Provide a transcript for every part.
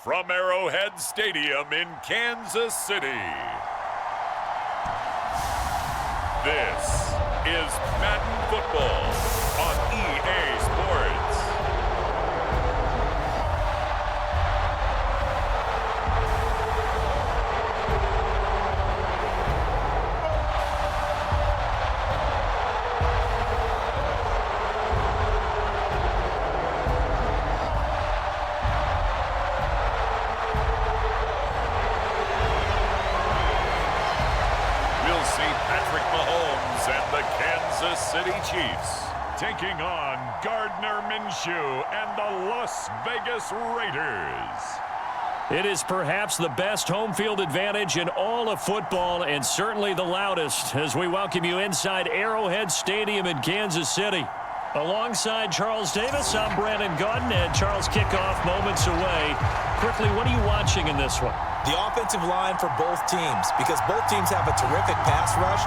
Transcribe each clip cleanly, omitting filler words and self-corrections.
from Arrowhead Stadium in Kansas City. This is Madden Football on EA Sports. And the Kansas City Chiefs taking on Gardner Minshew and the Las Vegas Raiders. It is perhaps the best home field advantage in all of football, and certainly the loudest, as we welcome you inside Arrowhead Stadium in Kansas City. Alongside Charles Davis, I'm Brandon Gaudin, and Charles, kickoff moments away. Quickly, what are you watching in this one? The offensive line for both teams, because both teams have a terrific pass rush.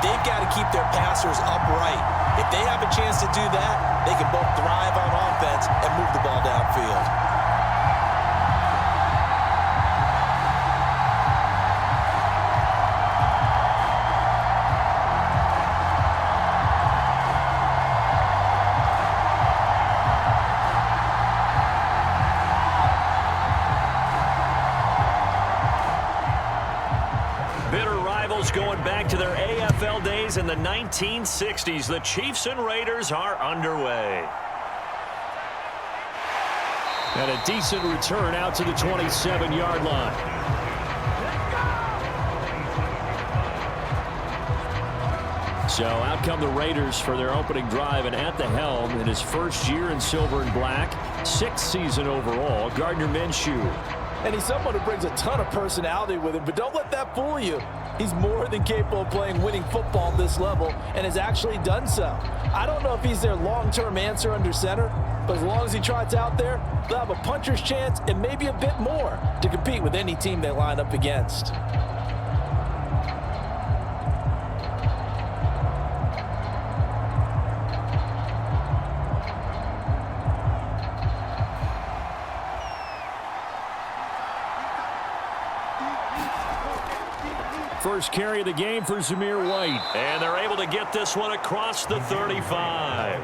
They've got to keep their passers upright. If they have a chance to do that, they can both thrive on offense and move the ball downfield. Going back to their AFL days in the 1960s, the Chiefs and Raiders are underway. And a decent return out to the 27-yard line. So out come the Raiders for their opening drive, and at the helm in his first year in silver and black, 6th season overall, Gardner Minshew. And he's someone who brings a ton of personality with him, but don't let that fool you. He's more than capable of playing winning football at this level and has actually done so. I don't know if he's their long-term answer under center, but as long as he trots out there, they'll have a puncher's chance and maybe a bit more to compete with any team they line up against. First carry of the game for Zamir White. And they're able to get this one across the 35.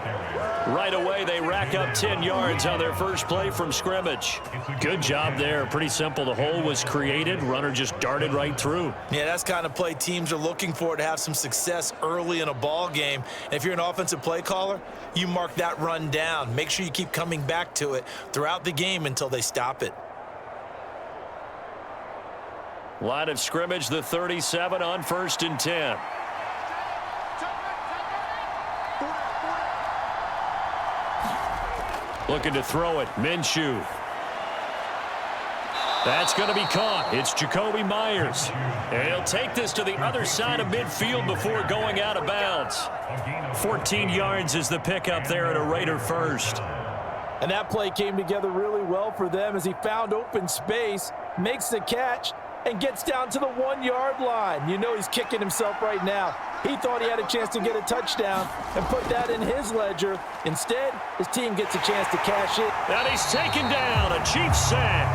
Right away, they rack up 10 yards on their first play from scrimmage. Good job there. Pretty simple. The hole was created. Runner just darted right through. Yeah, that's the kind of play teams are looking for to have some success early in a ball game. And if you're an offensive play caller, you mark that run down. Make sure you keep coming back to it throughout the game until they stop it. Line of scrimmage, the 37 on 1st and 10. Looking to throw it, Minshew. That's going to be caught. It's Jacoby Myers. And he'll take this to the other side of midfield before going out of bounds. 14 yards is the pickup there at a Raider first. And that play came together really well for them as he found open space, makes the catch, and gets down to the 1-yard line. You know he's kicking himself right now. He thought he had a chance to get a touchdown and put that in his ledger. Instead, his team gets a chance to cash it. And he's taken down, a Chiefs sack.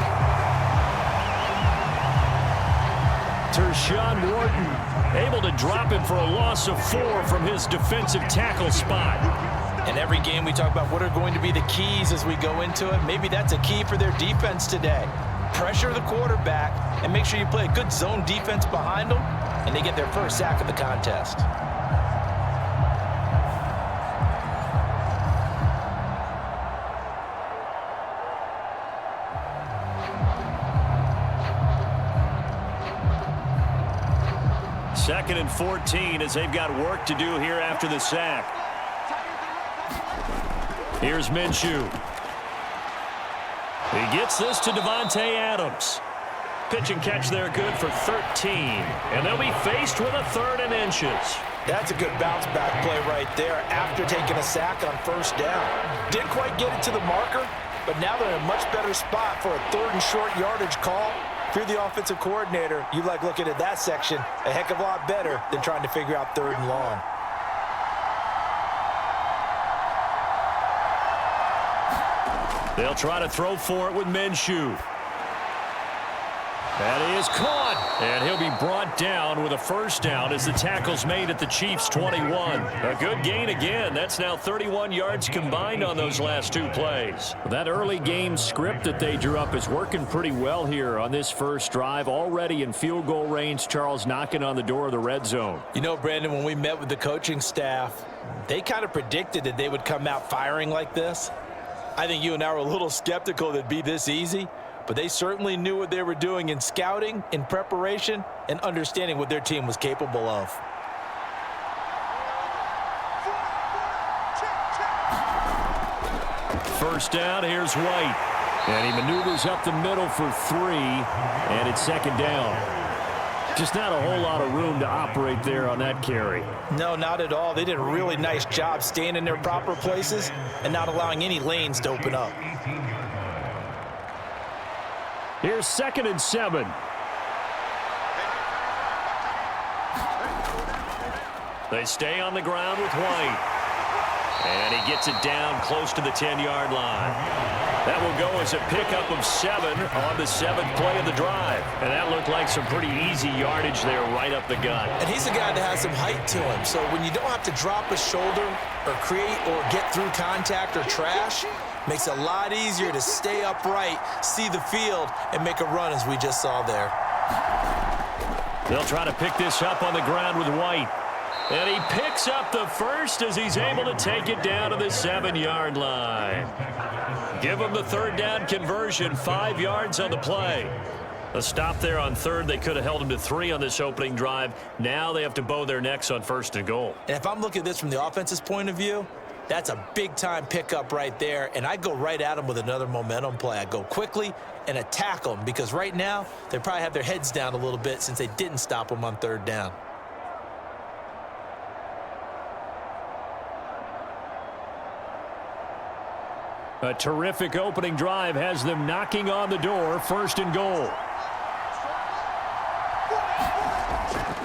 Tershawn Wharton able to drop him for a loss of 4 from his defensive tackle spot. In every game we talk about what are going to be the keys as we go into it. Maybe that's a key for their defense today. Pressure the quarterback and make sure you play a good zone defense behind them, and they get their first sack of the contest. Second and 14 as they've got work to do here after the sack. Here's Minshew. He gets this to Devontae Adams. Pitch and catch there good for 13. And they'll be faced with a 3rd and inches. That's a good bounce back play right there after taking a sack on 1st down. Didn't quite get it to the marker, but now they're in a much better spot for a 3rd and short yardage call. If you're the offensive coordinator, you like looking at that section a heck of a lot better than trying to figure out 3rd and long. They'll try to throw for it with Minshew. That is caught, and he'll be brought down with a first down as the tackle's made at the Chiefs' 21. A good gain again. That's now 31 yards combined on those last two plays. That early game script that they drew up is working pretty well here on this first drive. Already in field goal range, Charles knocking on the door of the red zone. You know, Brandon, when we met with the coaching staff, they kind of predicted that they would come out firing like this. I think you and I were a little skeptical that it'd be this easy. But they certainly knew what they were doing in scouting, in preparation, and understanding what their team was capable of. First down, here's White. And he maneuvers up the middle for 3, and it's second down. Just not a whole lot of room to operate there on that carry. No, not at all. They did a really nice job staying in their proper places and not allowing any lanes to open up. Here's 2nd and 7. They stay on the ground with White. And he gets it down close to the 10-yard line. That will go as a pickup of 7 on the 7th play of the drive. And that looked like some pretty easy yardage there right up the gut. And he's a guy that has some height to him. So when you don't have to drop a shoulder or create or get through contact or trash, makes it a lot easier to stay upright, see the field, and make a run as we just saw there. They'll try to pick this up on the ground with White. And he picks up the first as he's able to take it down to the 7-yard line. Give him the third down conversion, 5 yards on the play. A stop there on third. They could have held him to 3 on this opening drive. Now they have to bow their necks on 1st and goal. And if I'm looking at this from the offense's point of view, that's a big-time pickup right there, and I go right at them with another momentum play. I go quickly and attack them because right now they probably have their heads down a little bit since they didn't stop them on 3rd down. A terrific opening drive has them knocking on the door, 1st and goal.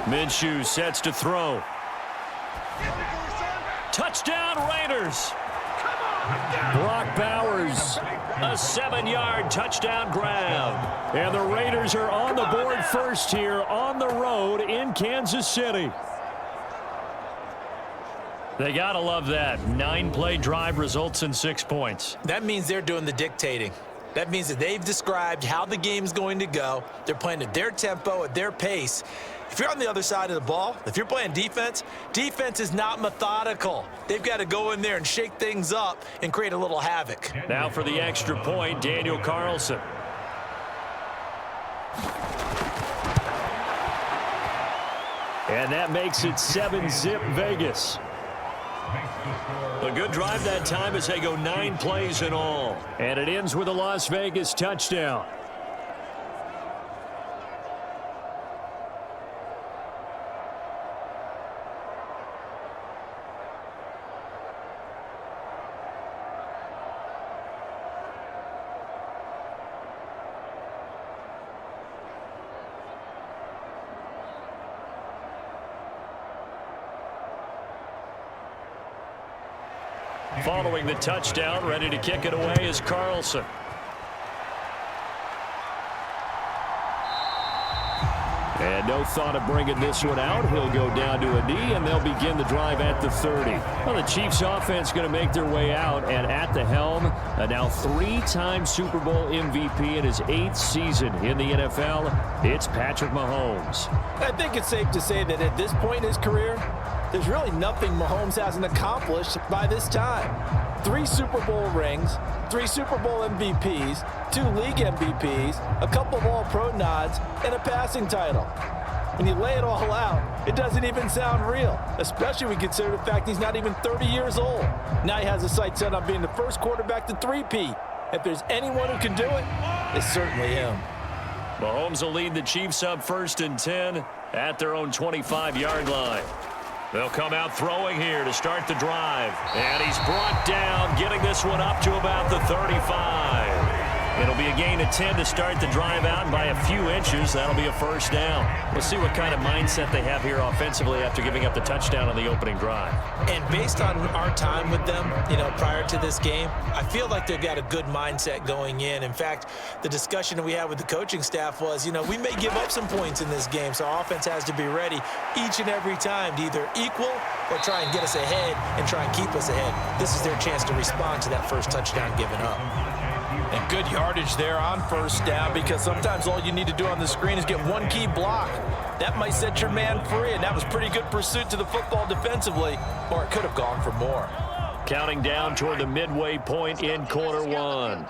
Minshew sets to throw. Touchdown Raiders. Brock Bowers, a 7-yard touchdown grab. And the Raiders are on the board first here on the road in Kansas City. They got to love that. 9-play drive results in 6 points. That means they're doing the dictating. That means that they've described how the game's going to go. They're playing at their tempo, at their pace. If you're on the other side of the ball, if you're playing defense, defense is not methodical. They've got to go in there and shake things up and create a little havoc. Now for the extra point, Daniel Carlson. And that makes it 7-zip Vegas. A good drive that time as they go 9 plays in all. And it ends with a Las Vegas touchdown. Following the touchdown, ready to kick it away is Carlson. And no thought of bringing this one out. He'll go down to a knee, and they'll begin the drive at the 30. Well, the Chiefs offense going to make their way out, and at the helm, a now 3-time Super Bowl MVP in his 8th season in the NFL, it's Patrick Mahomes. I think it's safe to say that at this point in his career, there's really nothing Mahomes hasn't accomplished by this time. 3 Super Bowl rings, 3 Super Bowl MVPs, 2 league MVPs, a couple of All-Pro nods, and a passing title. When you lay it all out, it doesn't even sound real, especially when you consider the fact he's not even 30 years old. Now he has a sight set on being the first quarterback to 3-peat. If there's anyone who can do it, it's certainly him. Mahomes will lead the Chiefs up 1st and 10 at their own 25-yard line. They'll come out throwing here to start the drive. And he's brought down, getting this one up to about the 35. It'll be a gain of 10 to start the drive out, and by a few inches, that'll be a first down. We'll see what kind of mindset they have here offensively after giving up the touchdown on the opening drive. And based on our time with them, prior to this game, I feel like they've got a good mindset going in. In fact, the discussion that we had with the coaching staff was, we may give up some points in this game, so our offense has to be ready each and every time to either equal or try and get us ahead and try and keep us ahead. This is their chance to respond to that first touchdown given up. And good yardage there on first down, because sometimes all you need to do on the screen is get one key block. That might set your man free, and that was pretty good pursuit to the football defensively, or it could have gone for more. Counting down toward the midway point in quarter one.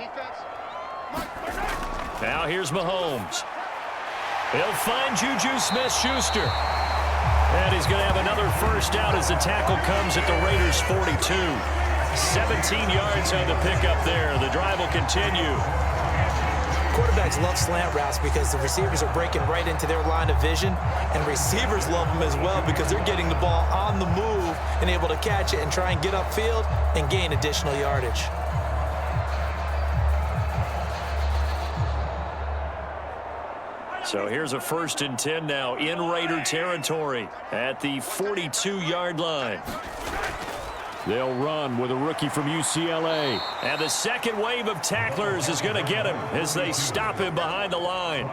Now here's Mahomes. He'll find Juju Smith-Schuster. And he's going to have another first down as the tackle comes at the Raiders' 42. 17 yards on the pickup there. The drive will continue. Quarterbacks love slant routes because the receivers are breaking right into their line of vision, and receivers love them as well because they're getting the ball on the move and able to catch it and try and get upfield and gain additional yardage. So here's a 1st and 10 now in Raider territory at the 42-yard line. They'll run with a rookie from UCLA. And the second wave of tacklers is going to get him as they stop him behind the line.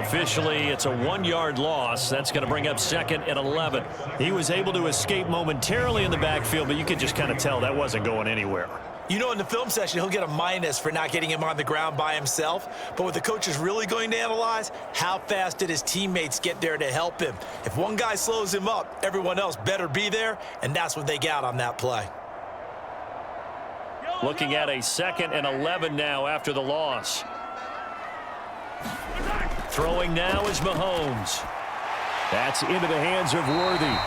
Officially, it's a 1-yard loss. That's going to bring up 2nd and 11. He was able to escape momentarily in the backfield, but you could just kind of tell that wasn't going anywhere. In the film session, he'll get a minus for not getting him on the ground by himself. But what the coach is really going to analyze, how fast did his teammates get there to help him? If one guy slows him up, everyone else better be there, and that's what they got on that play. Looking at a 2nd and 11 now after the loss. Throwing now is Mahomes. That's into the hands of Worthy.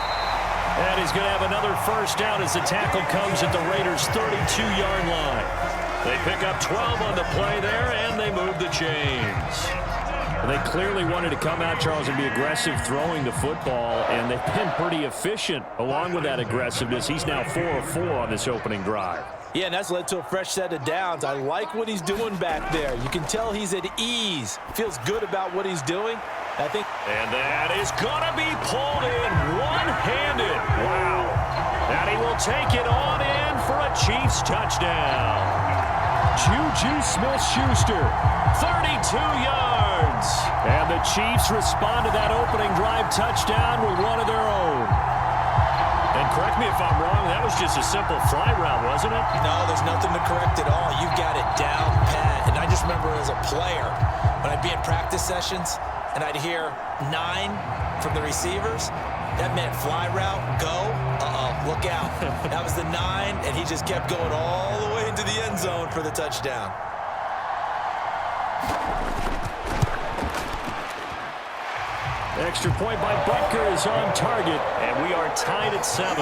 And he's going to have another first down as the tackle comes at the Raiders' 32-yard line. They pick up 12 on the play there, and they move the chains. They clearly wanted to come out, Charles, and be aggressive throwing the football, and they've been pretty efficient along with that aggressiveness. He's now 4 of 4 on this opening drive. Yeah, and that's led to a fresh set of downs. I like what he's doing back there. You can tell he's at ease. Feels good about what he's doing. And that is going to be pulled in one-handed. Wow. And he will take it on in for a Chiefs touchdown. Juju Smith-Schuster, 32 yards. And the Chiefs respond to that opening drive touchdown with one of their own. And correct me if I'm wrong, that was just a simple fly route, wasn't it? No, there's nothing to correct at all. You've got it down pat. And I just remember as a player, when I'd be in practice sessions, and I'd hear 9 from the receivers, that meant fly route, go, look out. That was the 9, and he just kept going all the way into the end zone for the touchdown. Extra point by Butker is on target, and we are tied at 7.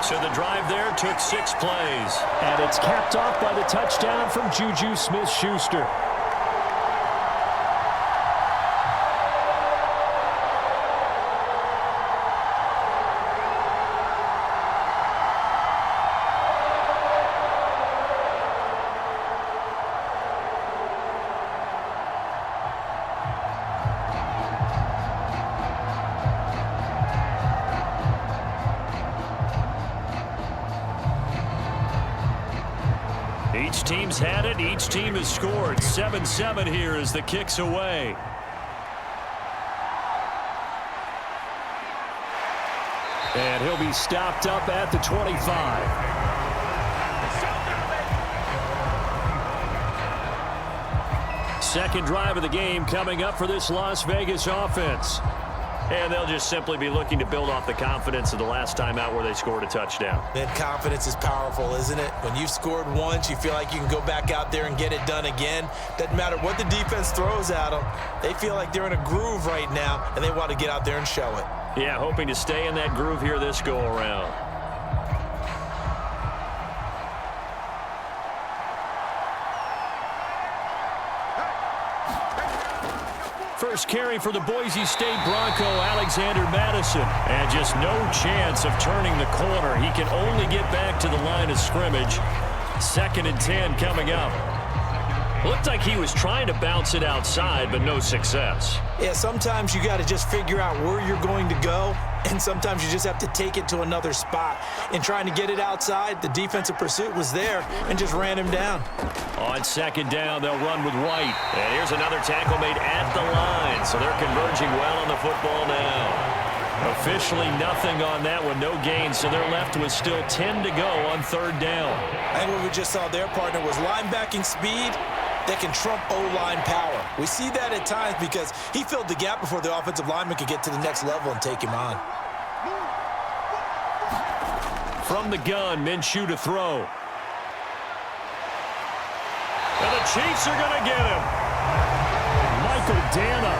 So the drive there took 6 plays. And it's capped off by the touchdown from Juju Smith-Schuster. Each team's had it. Each team has scored. 7-7 here as the kick's away. And he'll be stopped up at the 25. Second drive of the game coming up for this Las Vegas offense. And they'll just simply be looking to build off the confidence of the last time out where they scored a touchdown. Man, confidence is powerful, isn't it? When you've scored once, you feel like you can go back out there and get it done again. Doesn't matter what the defense throws at them. They feel like they're in a groove right now, and they want to get out there and show it. Yeah, hoping to stay in that groove here this go-around. First carry for the Boise State Bronco, Alexander Madison. And just no chance of turning the corner. He can only get back to the line of scrimmage. 2nd and 10 coming up. Looked like he was trying to bounce it outside, but no success. Yeah, sometimes you got to just figure out where you're going to go, and sometimes you just have to take it to another spot. In trying to get it outside, the defensive pursuit was there and just ran him down. On second down, they'll run with White. And here's another tackle made at the line, so they're converging well on the football now. Officially nothing on that one, no gain, so they're left with still 10 to go on third down. I think what we just saw their partner was linebacking speed that can trump O-line power. We see that at times because he filled the gap before the offensive lineman could get to the next level and take him on. From the gun, Minshew to throw. And the Chiefs are going to get him. Michael Dana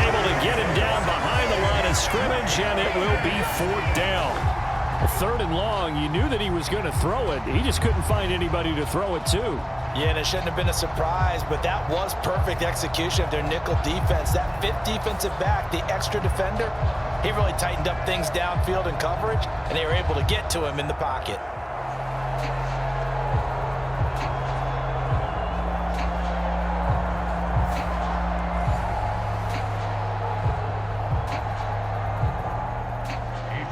able to get him down behind the line of scrimmage, and it will be fourth down. Third and long, you knew that he was going to throw it. He just couldn't find anybody to throw it to. Yeah, and it shouldn't have been a surprise, but that was perfect execution of their nickel defense. That fifth defensive back, the extra defender, he really tightened up things downfield in coverage, and they were able to get to him in the pocket.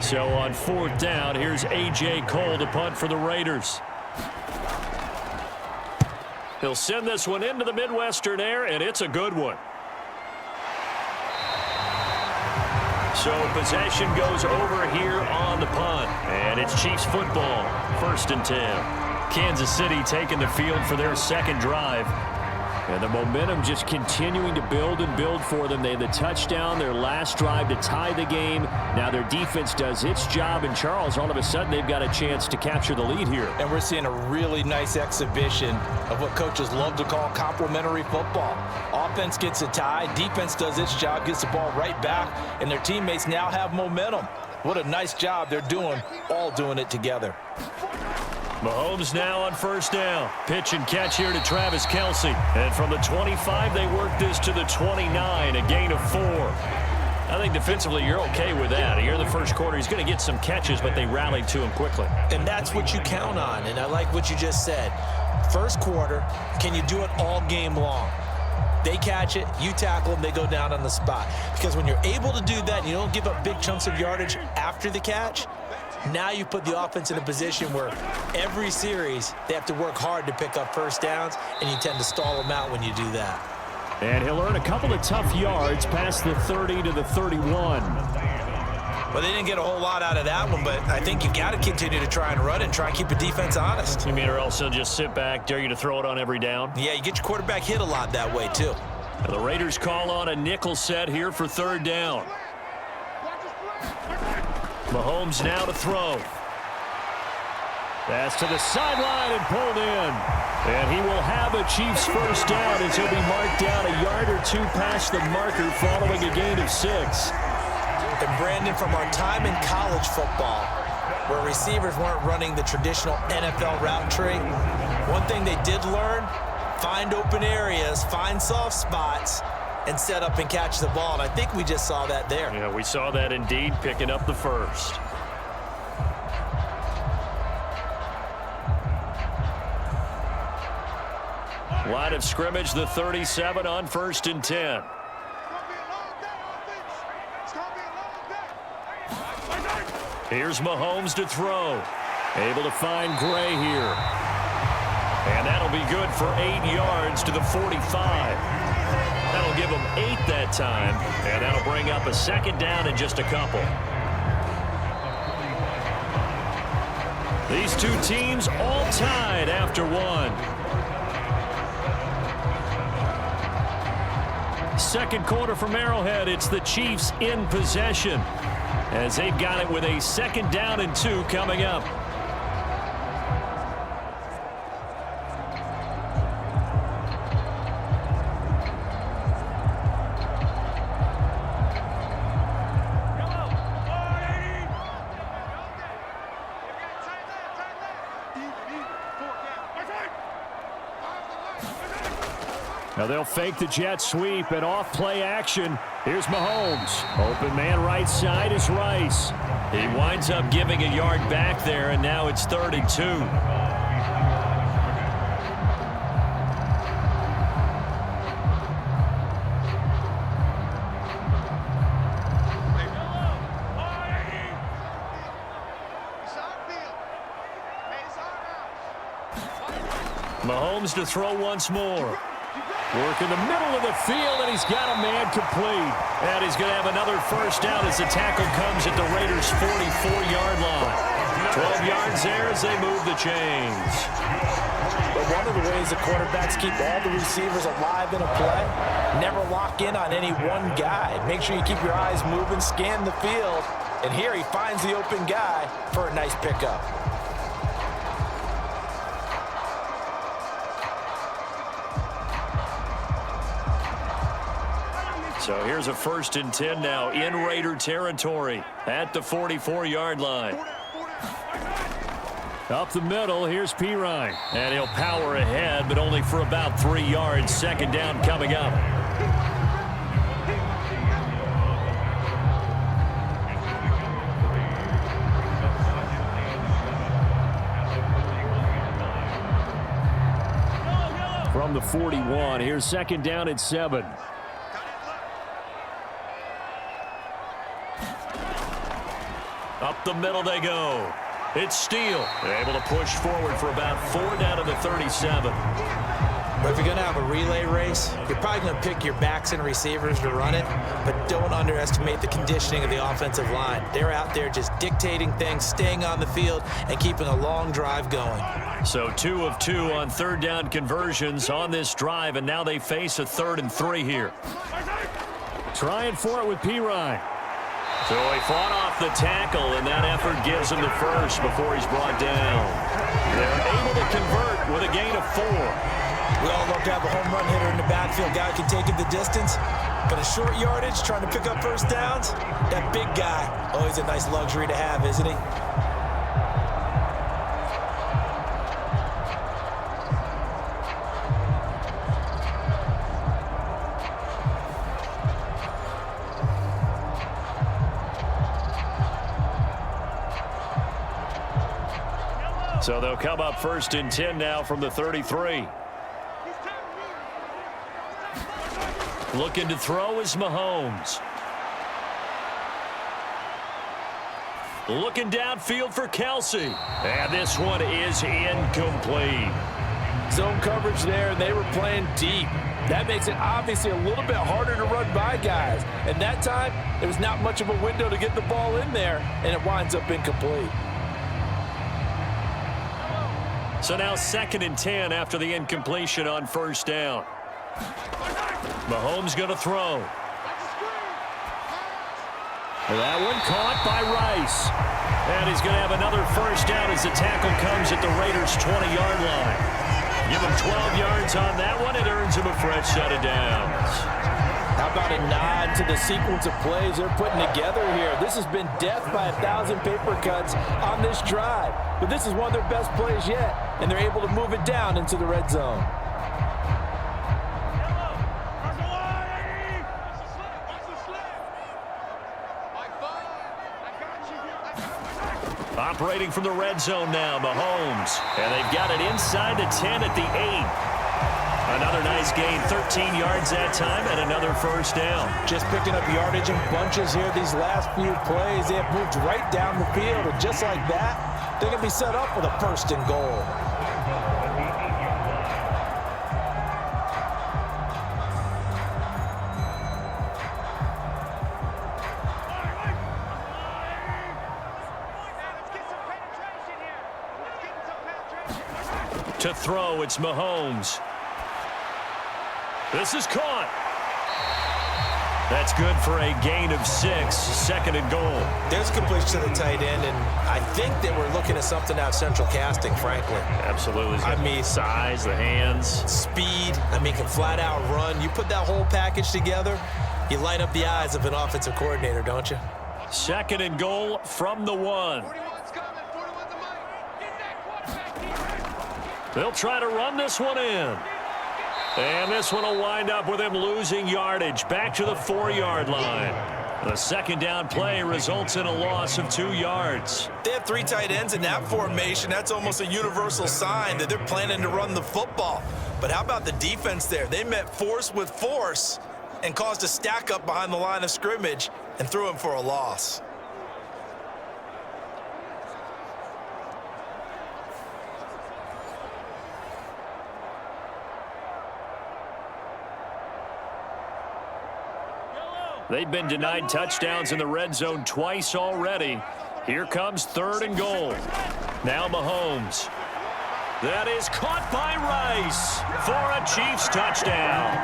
So on fourth down, here's A.J. Cole to punt for the Raiders. He'll send this one into the Midwestern air, and it's a good one. So possession goes over here on the punt, and it's Chiefs football, 1st and 10. Kansas City taking the field for their second drive. And the momentum just continuing to build and build for them. They had the touchdown, their last drive to tie the game. Now their defense does its job, and Charles, all of a sudden, they've got a chance to capture the lead here. And we're seeing a really nice exhibition of what coaches love to call complementary football. Offense gets a tie, defense does its job, gets the ball right back, and their teammates now have momentum. What a nice job they're doing, all doing it together. Mahomes now on first down. Pitch and catch here to Travis Kelce. And from the 25, they work this to the 29, a gain of 4. I think defensively you're okay with that. Here in the first quarter, he's going to get some catches, but they rallied to him quickly. And that's what you count on, and I like what you just said. First quarter, can you do it all game long? They catch it, you tackle them, they go down on the spot. Because when you're able to do that and you don't give up big chunks of yardage after the catch, now you put the offense in a position where every series they have to work hard to pick up first downs, and you tend to stall them out when you do that. And he'll earn a couple of tough yards past the 30 to the 31. Well, they didn't get a whole lot out of that one, but I think you got to continue to try and run and try and keep the defense honest. You mean or else they'll just sit back, dare you to throw it on every down? Yeah, you get your quarterback hit a lot that way, too. The Raiders call on a nickel set here for third down. Mahomes now to throw. Pass to the sideline and pulled in. And he will have a Chiefs first down as he'll be marked down a yard or two past the marker following a gain of 6. And Brandon, from our time in college football, where receivers weren't running the traditional NFL route tree, one thing they did learn, find open areas, find soft spots, and set up and catch the ball. And I think we just saw that there. Yeah, we saw that indeed, picking up the first. Line of scrimmage, the 37 on 1st and 10. Here's Mahomes to throw. Able to find Gray here. And that'll be good for 8 yards to the 45. That'll give them 8 that time, and that'll bring up a second down in just a couple. These two teams all tied after one. Second quarter from Arrowhead, it's the Chiefs in possession as they've got it with a second down and 2 coming up. Now they'll fake the jet sweep and off play action. Here's Mahomes. Open man right side is Rice. He winds up giving a yard back there, and now it's 32. Mahomes to throw once more. Work in the middle of the field, and he's got a man complete. And he's going to have another first down as the tackle comes at the Raiders' 44-yard line. 12 yards there as they move the chains. But one of the ways the quarterbacks keep all the receivers alive in a play, never lock in on any one guy. Make sure you keep your eyes moving, scan the field, and here he finds the open guy for a nice pickup. So here's a 1st and 10 now in Raider territory at the 44-yard line. Up the middle, here's Pirine. And he'll power ahead, but only for about 3 yards. 2nd down coming up. From the 41, here's 2nd down at 7. Up the middle they go. It's Steele. Able to push forward for about 4 down to the 37. But if you're going to have a relay race, you're probably going to pick your backs and receivers to run it, but don't underestimate the conditioning of the offensive line. They're out there just dictating things, staying on the field, and keeping a long drive going. So 2 of 2 on 3rd down conversions on this drive, and now they face a 3rd and 3 here. Trying for it with Pirine. So he fought off the tackle, and that effort gives him the first before he's brought down. They're able to convert with a gain of 4. We all love to have a home run hitter in the backfield. Guy can take it the distance, but a short yardage, trying to pick up first downs, that big guy, always a nice luxury to have, isn't he? So they'll come up 1st and 10 now from the 33. Looking to throw is Mahomes. Looking downfield for Kelsey. And this one is incomplete. Zone coverage there, and they were playing deep. That makes it obviously a little bit harder to run by guys. And that time, there was not much of a window to get the ball in there, and it winds up incomplete. So now 2nd and 10 after the incompletion on 1st down. Mahomes going to throw. That one caught by Rice. And he's going to have another first down as the tackle comes at the Raiders' 20-yard line. Give him 12 yards on that one. It earns him a fresh set of downs. How about a nod to the sequence of plays they're putting together here? This has been death by 1,000 paper cuts on this drive. But this is one of their best plays yet, and they're able to move it down into the red zone. Operating from the red zone now, Mahomes. And they've got it inside the 10 at the 8. Another nice gain, 13 yards that time, and another first down. Just picking up yardage in bunches here these last few plays. They have moved right down the field, and just like that, they're going to be set up with a 1st and goal. To throw, it's Mahomes. This is caught. That's good for a gain of 6, 2nd and goal. There's completion to the tight end, and I think that we're looking at something out of central casting, frankly. Absolutely. I mean, size, the hands. Speed, can flat out run. You put that whole package together, you light up the eyes of an offensive coordinator, don't you? 2nd and goal from the 1. They'll try to run this one in. And this one will wind up with him losing yardage back to the 4-yard line. The 2nd down play results in a loss of 2 yards. They have 3 tight ends in that formation. That's almost a universal sign that they're planning to run the football. But how about the defense there? They met force with force and caused a stack up behind the line of scrimmage and threw him for a loss. They've been denied touchdowns in the red zone twice already. Here comes 3rd and goal. Now Mahomes. That is caught by Rice for a Chiefs touchdown.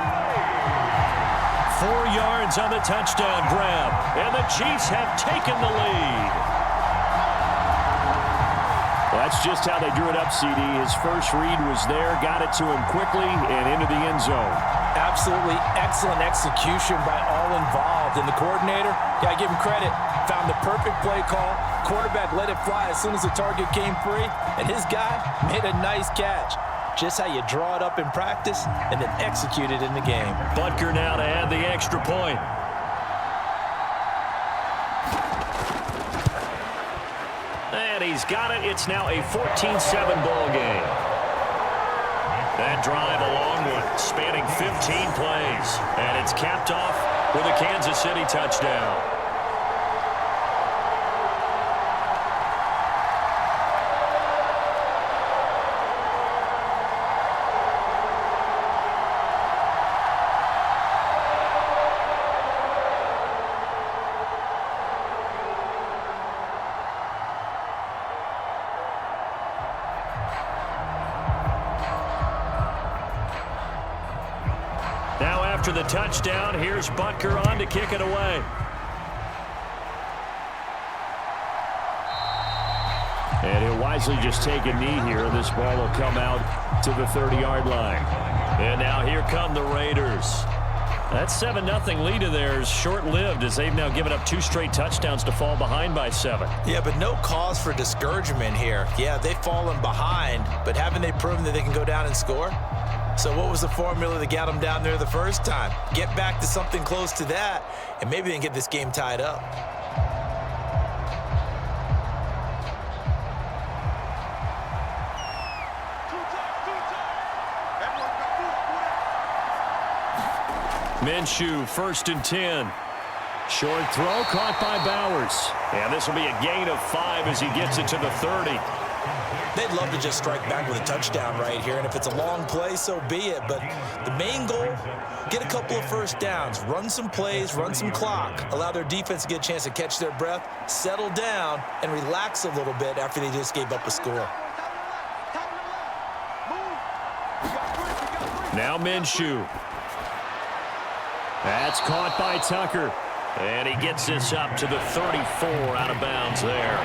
4 yards on the touchdown grab, and the Chiefs have taken the lead. Well, that's just how they drew it up, CD. His first read was there, got it to him quickly, and into the end zone. Absolutely excellent execution by all involved. And the coordinator, gotta give him credit, found the perfect play call. Quarterback let it fly as soon as the target came free, and his guy made a nice catch. Just how you draw it up in practice and then execute it in the game. Butker now to add the extra point. And he's got it. It's now a 14-7 ball game. That drive a long one, spanning 15 plays. And it's capped off with a Kansas City touchdown. Now after the touchdown, here's Butker on to kick it away. And he'll wisely just take a knee here. This ball will come out to the 30-yard line. And now here come the Raiders. That 7-0 lead of theirs short-lived as they've now given up 2 straight touchdowns to fall behind by 7. Yeah, but no cause for discouragement here. Yeah, they've fallen behind, but haven't they proven that they can go down and score? So what was the formula that got them down there the first time? Get back to something close to that, and maybe they can get this game tied up. Minshew, 1st and 10. Short throw caught by Bowers. And this will be a gain of 5 as he gets it to the 30. They'd love to just strike back with a touchdown right here, and if it's a long play, so be it. But the main goal, get a couple of first downs, run some plays, run some clock, allow their defense to get a chance to catch their breath, settle down, and relax a little bit after they just gave up a score. Now Minshew. That's caught by Tucker. And he gets this up to the 34 out of bounds there.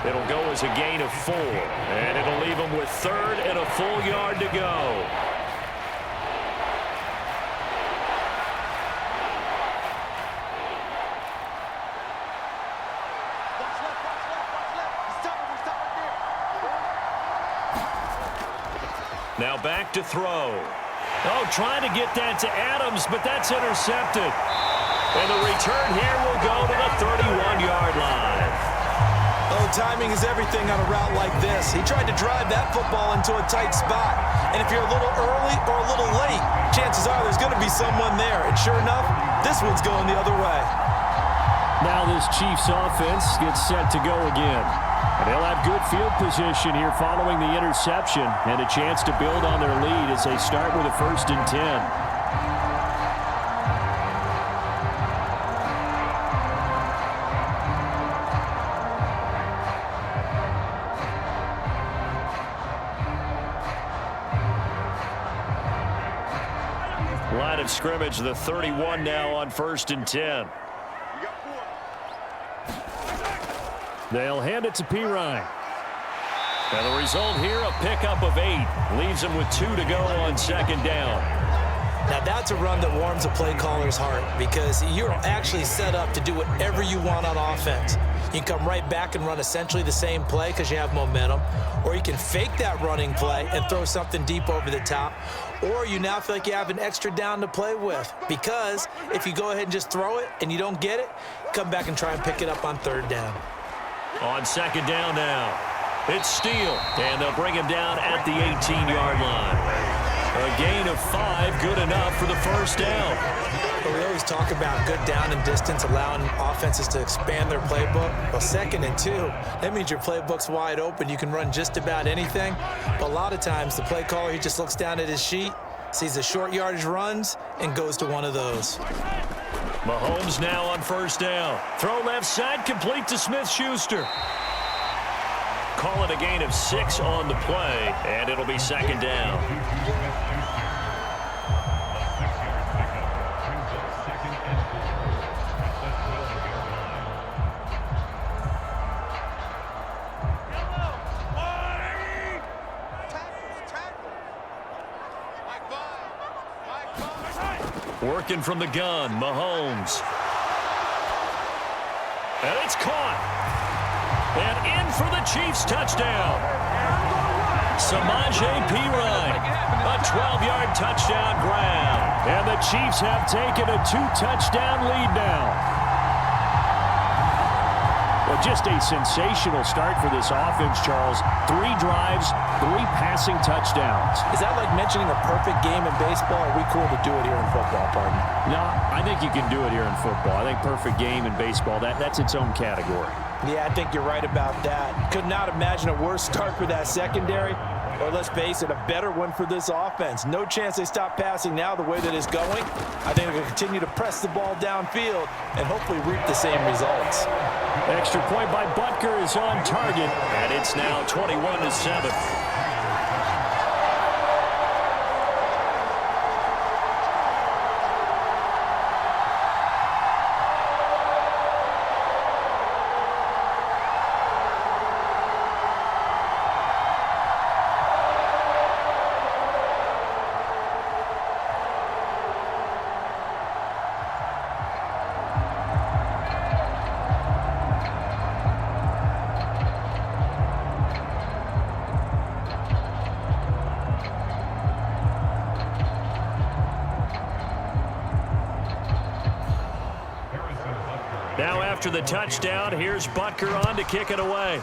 It'll go as a gain of 4, and it'll leave him with 3rd and a full yard to go. Now back to throw. Oh, trying to get that to Adams, but that's intercepted. And the return here will go to the 31-yard line. Oh, timing is everything on a route like this. He tried to drive that football into a tight spot. And if you're a little early or a little late, chances are there's going to be someone there. And sure enough, this one's going the other way. Now this Chiefs offense gets set to go again. And they'll have good field position here following the interception and a chance to build on their lead as they start with a 1st and 10. Line of scrimmage, the 31 now on 1st and 10. They'll hand it to Pirine. And the result here, a pickup of 8. Leaves them with 2 to go on 2nd down. Now that's a run that warms a play caller's heart because you're actually set up to do whatever you want on offense. You can come right back and run essentially the same play because you have momentum, or you can fake that running play and throw something deep over the top, or you now feel like you have an extra down to play with because if you go ahead and just throw it and you don't get it, come back and try and pick it up on 3rd down. On 2nd down now, it's Steele, and they'll bring him down at the 18-yard line. A gain of 5, good enough for the 1st down. But we always talk about good down and distance, allowing offenses to expand their playbook. Well, 2nd and 2, that means your playbook's wide open. You can run just about anything. But a lot of times, the play caller, he just looks down at his sheet, sees the short yardage runs, and goes to one of those. Mahomes now on first down. Throw left side, complete to Smith-Schuster. Call it a gain of 6 on the play, and it'll be second down. Working from the gun, Mahomes. And it's caught. And in for the Chiefs touchdown. Samaje Perine. A 12-yard touchdown grab. And the Chiefs have taken a 2-touchdown lead now. Well, just a sensational start for this offense, Charles. 3 drives, 3 passing touchdowns. Is that like mentioning a perfect game in baseball? Or are we cool to do it here in football, partner? No, I think you can do it here in football. I think perfect game in baseball, that's its own category. Yeah, I think you're right about that. Could not imagine a worse start for that secondary. Or let's face it, a better one for this offense. No chance they stop passing now the way that it's going. I think they're going to continue to press the ball downfield and hopefully reap the same results. Extra point by Butker is on target, and it's now 21-7. Now after the touchdown, here's Butker on to kick it away.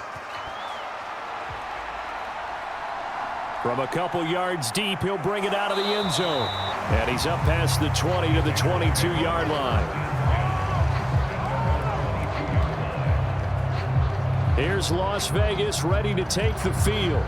From a couple yards deep, he'll bring it out of the end zone. And he's up past the 20 to the 22-yard line. Here's Las Vegas ready to take the field.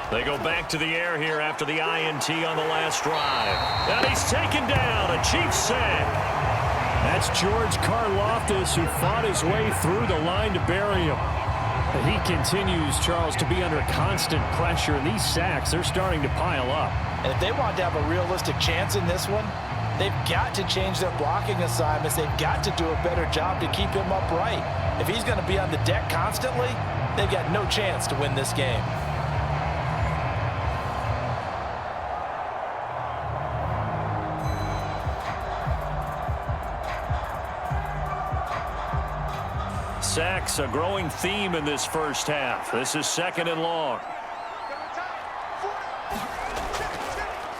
They go back to the air here after the INT on the last drive. And he's taken down, a Chiefs sack. That's George Karlaftis, who fought his way through the line to bury him. He continues, Charles, to be under constant pressure, and these sacks, they're starting to pile up. And if they want to have a realistic chance in this one, they've got to change their blocking assignments. They've got to do a better job to keep him upright. If he's going to be on the deck constantly, they've got no chance to win this game. Sacks, a growing theme in this first half. This is 2nd and long.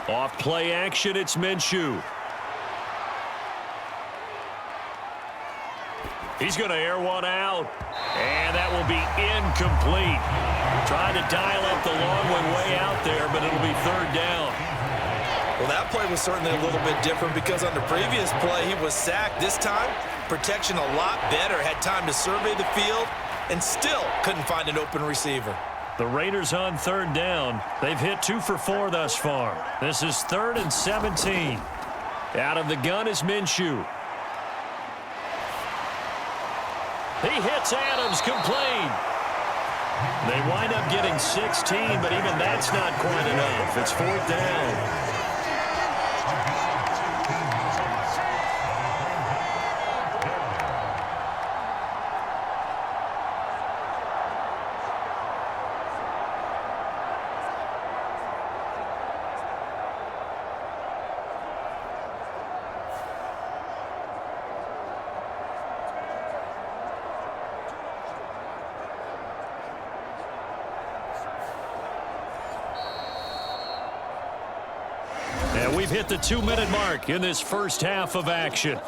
Off play action, it's Minshew. He's going to air one out. And that will be incomplete. Trying to dial up the long one way out there, but it'll be 3rd down. Well, that play was certainly a little bit different because on the previous play, he was sacked. This time, protection a lot better. Had time to survey the field and still couldn't find an open receiver. The Raiders on 3rd down. They've hit 2 for 4 thus far. This is 3rd and 17. Out of the gun is Minshew. He hits Adams, complete. They wind up getting 16, but even that's not quite enough. It's 4th down. And we've hit the 2-minute mark in this first half of action.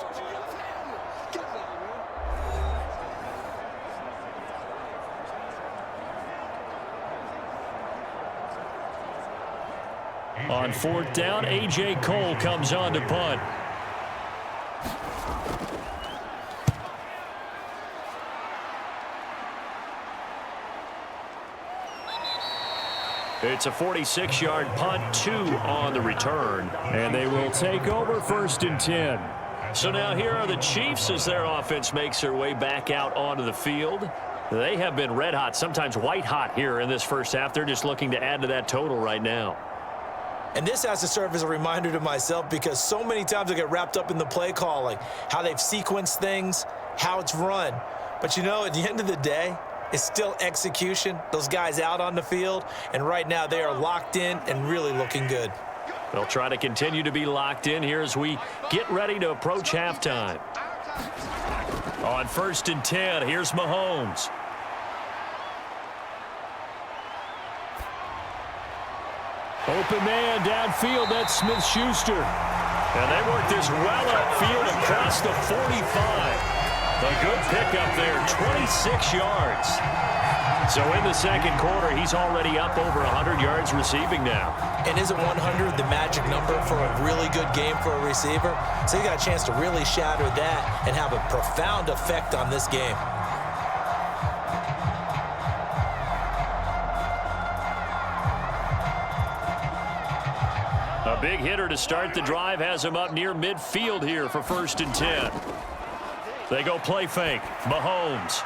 On 4th down, A.J. Cole comes on to punt. It's a 46-yard punt, 2 on the return. And they will take over 1st and 10. So now here are the Chiefs as their offense makes their way back out onto the field. They have been red hot, sometimes white hot here in this first half. They're just looking to add to that total right now. And this has to serve as a reminder to myself because so many times I get wrapped up in the play calling, how they've sequenced things, how it's run. But you know, at the end of the day, it's still execution. Those guys out on the field, and right now they are locked in and really looking good. They'll try to continue to be locked in here as we get ready to approach halftime. On 1st and 10, here's Mahomes. Open man downfield, that's Smith-Schuster. And they work this well upfield across the 45. A good pickup there, 26 yards. So in the second quarter, he's already up over 100 yards receiving now. And isn't 100 the magic number for a really good game for a receiver? So you got a chance to really shatter that and have a profound effect on this game. A big hitter to start the drive has him up near midfield here for 1st and 10. They go play fake. Mahomes.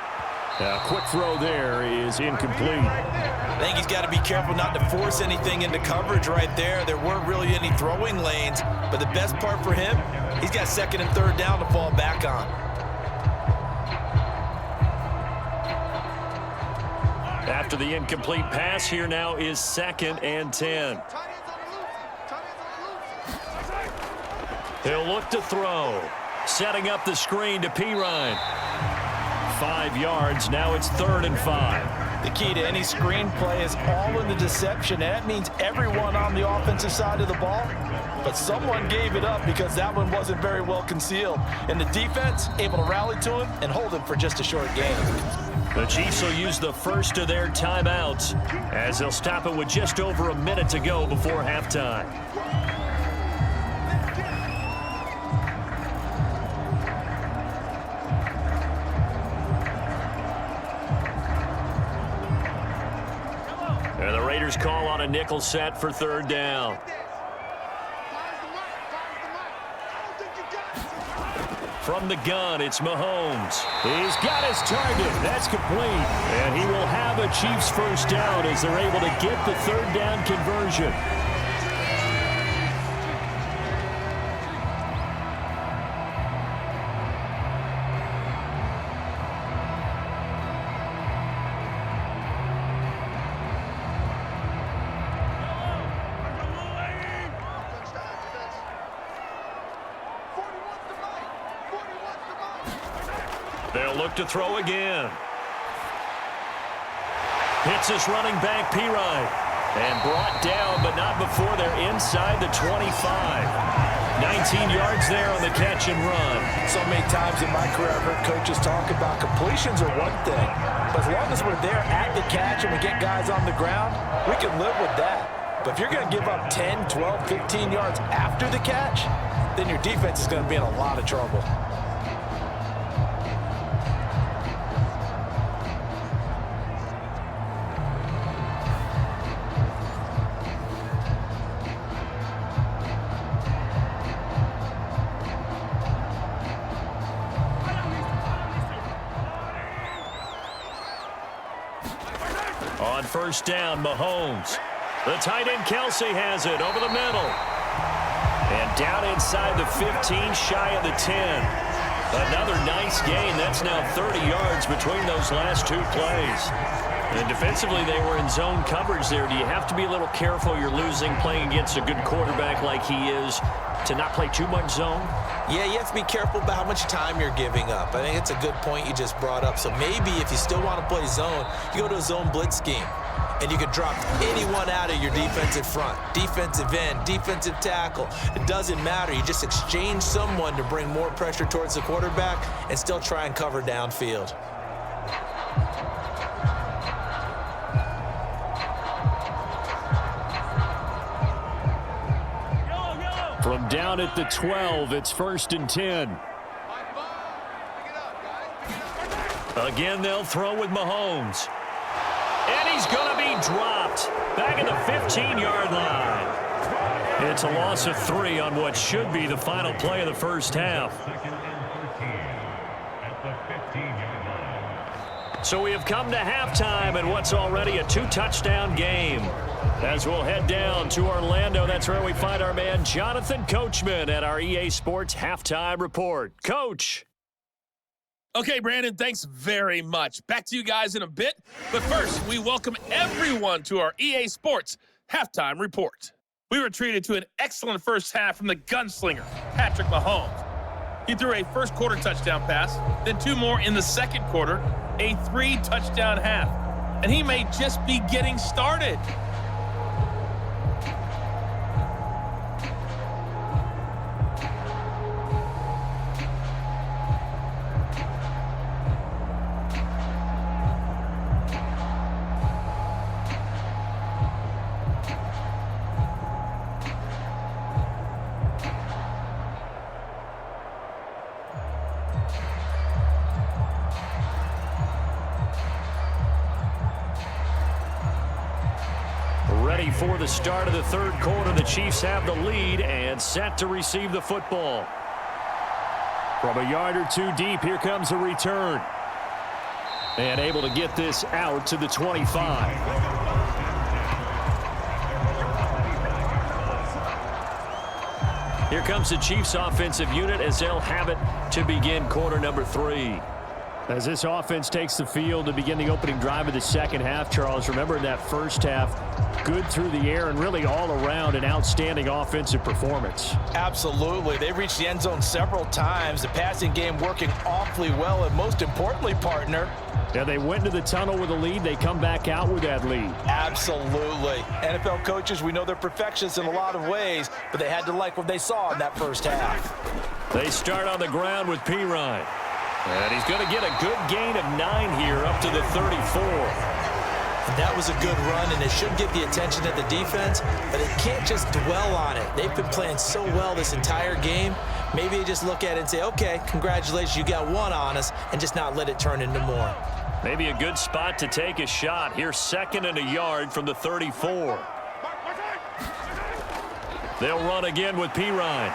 A quick throw there is incomplete. I think he's got to be careful not to force anything into coverage right there. There weren't really any throwing lanes, but the best part for him, he's got 2nd and 3rd down to fall back on. After the incomplete pass, here now is 2nd and 10. He'll look to throw. Setting up the screen to Pirine. 5 yards. Now it's 3rd and 5. The key to any screenplay is all in the deception. And that means everyone on the offensive side of the ball. But someone gave it up because that one wasn't very well concealed. And the defense able to rally to him and hold him for just a short gain. The Chiefs will use the first of their timeouts as they'll stop it with just over a minute to go before halftime. And the Raiders call on a nickel set for 3rd down. From the gun, it's Mahomes. He's got his target. That's complete. And he will have a Chiefs first down as they're able to get the 3rd down conversion. They'll look to throw again. Hits his running back, Pirine. And brought down, but not before they're inside the 25. 19 yards there on the catch and run. So many times in my career, I've heard coaches talk about completions are one thing. But as long as we're there at the catch and we get guys on the ground, we can live with that. But if you're going to give up 10, 12, 15 yards after the catch, then your defense is going to be in a lot of trouble. On 1st down, Mahomes. The tight end, Kelsey, has it over the middle. And down inside the 15, shy of the 10. Another nice gain. That's now 30 yards between those last 2 plays. And defensively, they were in zone coverage there. Do you have to be a little careful? You're losing playing against a good quarterback like he is to not play too much zone? Yeah, you have to be careful about how much time you're giving up. I think it's a good point you just brought up. So maybe if you still want to play zone, you go to a zone blitz scheme. And you can drop anyone out of your defensive front. Defensive end, defensive tackle. It doesn't matter. You just exchange someone to bring more pressure towards the quarterback and still try and cover downfield. down at the 12. It's 1st and 10. Again, they'll throw with Mahomes. And he's going to be dropped back at the 15-yard line. It's a loss of 3 on what should be the final play of the first half. So we have come to halftime in what's already a 2-touchdown game. As we'll head down to Orlando, that's where we find our man Jonathan Coachman at our EA Sports Halftime Report. Coach. Okay, Brandon, thanks very much. Back to you guys in a bit. But first, we welcome everyone to our EA Sports Halftime Report. We were treated to an excellent first half from the gunslinger, Patrick Mahomes. He threw a first-quarter touchdown pass, then 2 more in the second quarter, a 3-touchdown half. And he may just be getting started. Ready for the start of the third quarter. The Chiefs have the lead and set to receive the football. From a yard or 2 deep, here comes a return. And able to get this out to the 25. Here comes the Chiefs offensive unit as they'll have it to begin quarter number 3. As this offense takes the field to begin the opening drive of the second half, Charles, remember in that first half, good through the air and really all around an outstanding offensive performance. Absolutely. They reached the end zone several times. The passing game working awfully well, and most importantly, partner, yeah, they went into the tunnel with a lead. They come back out with that lead. Absolutely. NFL coaches, we know they're perfectionists in a lot of ways, but they had to like what they saw in that first half. They start on the ground with Pirine. And he's going to get a good gain of 9 here up to the 34. And that was a good run, and it should get the attention of the defense, but they can't just dwell on it. They've been playing so well this entire game. Maybe they just look at it and say, okay, congratulations, you got 1 on us, and just not let it turn into more. Maybe a good spot to take a shot. Here's 2nd and a yard from the 34. They'll run again with Pirine.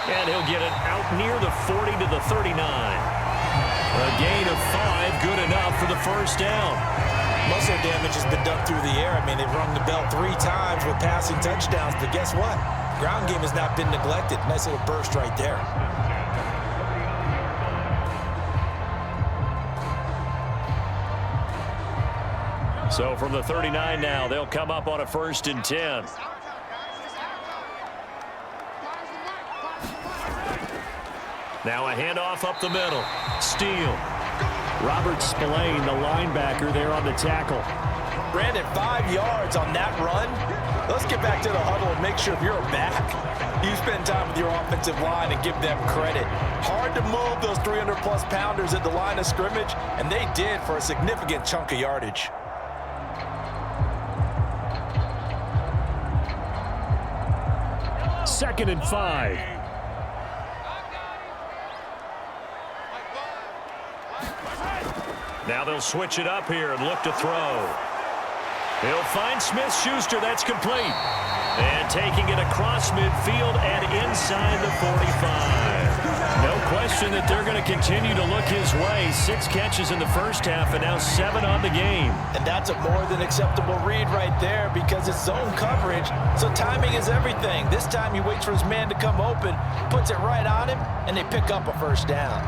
And he'll get it out near the 40 to the 39. A gain of 5, good enough for the first down. Most of their damage has been done through the air. I mean, they've rung the bell 3 times with passing touchdowns, but guess what? Ground game has not been neglected. Nice little burst right there. So from the 39 now, they'll come up on a 1st and 10. Now a handoff up the middle. Steele. Robert Spillane, the linebacker, there on the tackle. Brandon, 5 yards on that run. Let's get back to the huddle and make sure if you're a back, you spend time with your offensive line and give them credit. Hard to move those 300-plus pounders at the line of scrimmage, and they did for a significant chunk of yardage. Second and 5. Now they'll switch it up here and look to throw. He'll find Smith-Schuster. That's complete. And taking it across midfield and inside the 45. No question that they're going to continue to look his way. 6 catches in the first half and now 7 on the game. And that's a more than acceptable read right there because it's zone coverage, so timing is everything. This time he waits for his man to come open, puts it right on him, and they pick up a first down.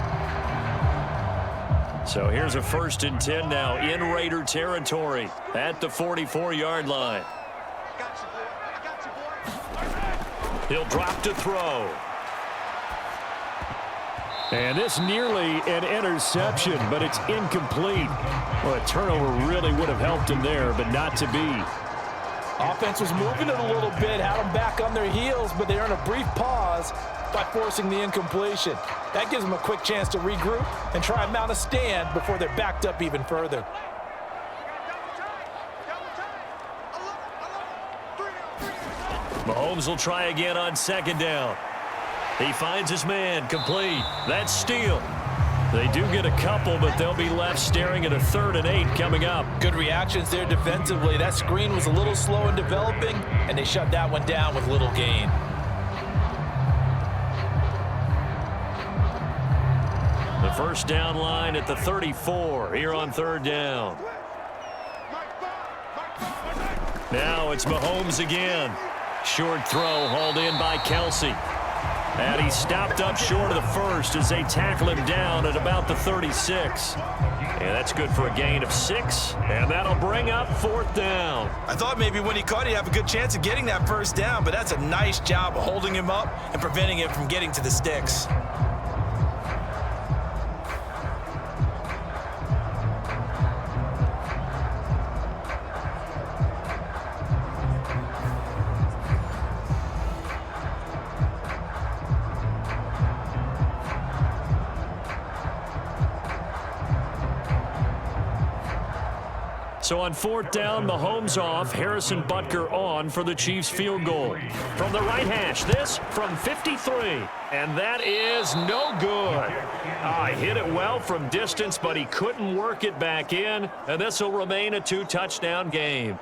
So here's a 1st and 10 now in Raider territory at the 44-yard line. He'll drop to throw. And this nearly an interception, but it's incomplete. Well, a turnover really would have helped him there, but not to be. Offense was moving it a little bit, had them back on their heels, but they earned a brief pause by forcing the incompletion. That gives them a quick chance to regroup and try and mount a stand before they're backed up even further. Mahomes will try again on second down. He finds his man, complete. That's steal. They do get a couple, but they'll be left staring at a 3rd and 8 coming up. Good reactions there defensively. That screen was a little slow in developing, and they shut that one down with little gain. The first down line at the 34 here on 3rd down. Now it's Mahomes again. Short throw hauled in by Kelsey. And he stopped up short of the first as they tackle him down at about the 36. And that's good for a gain of 6. And that'll bring up 4th down. I thought maybe when he caught it, he'd have a good chance of getting that first down, but that's a nice job of holding him up and preventing him from getting to the sticks. So on 4th down, Mahomes off, Harrison Butker on for the Chiefs field goal. From the right hash, this from 53. And that is no good. He hit it well from distance, but he couldn't work it back in. And this will remain a 2-touchdown game.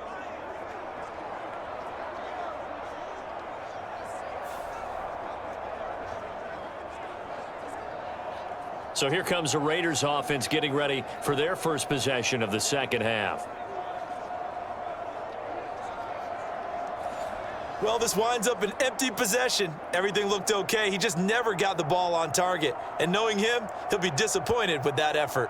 So here comes the Raiders offense getting ready for their first possession of the second half. Well, this winds up an empty possession. Everything looked okay. He just never got the ball on target. And knowing him, he'll be disappointed with that effort.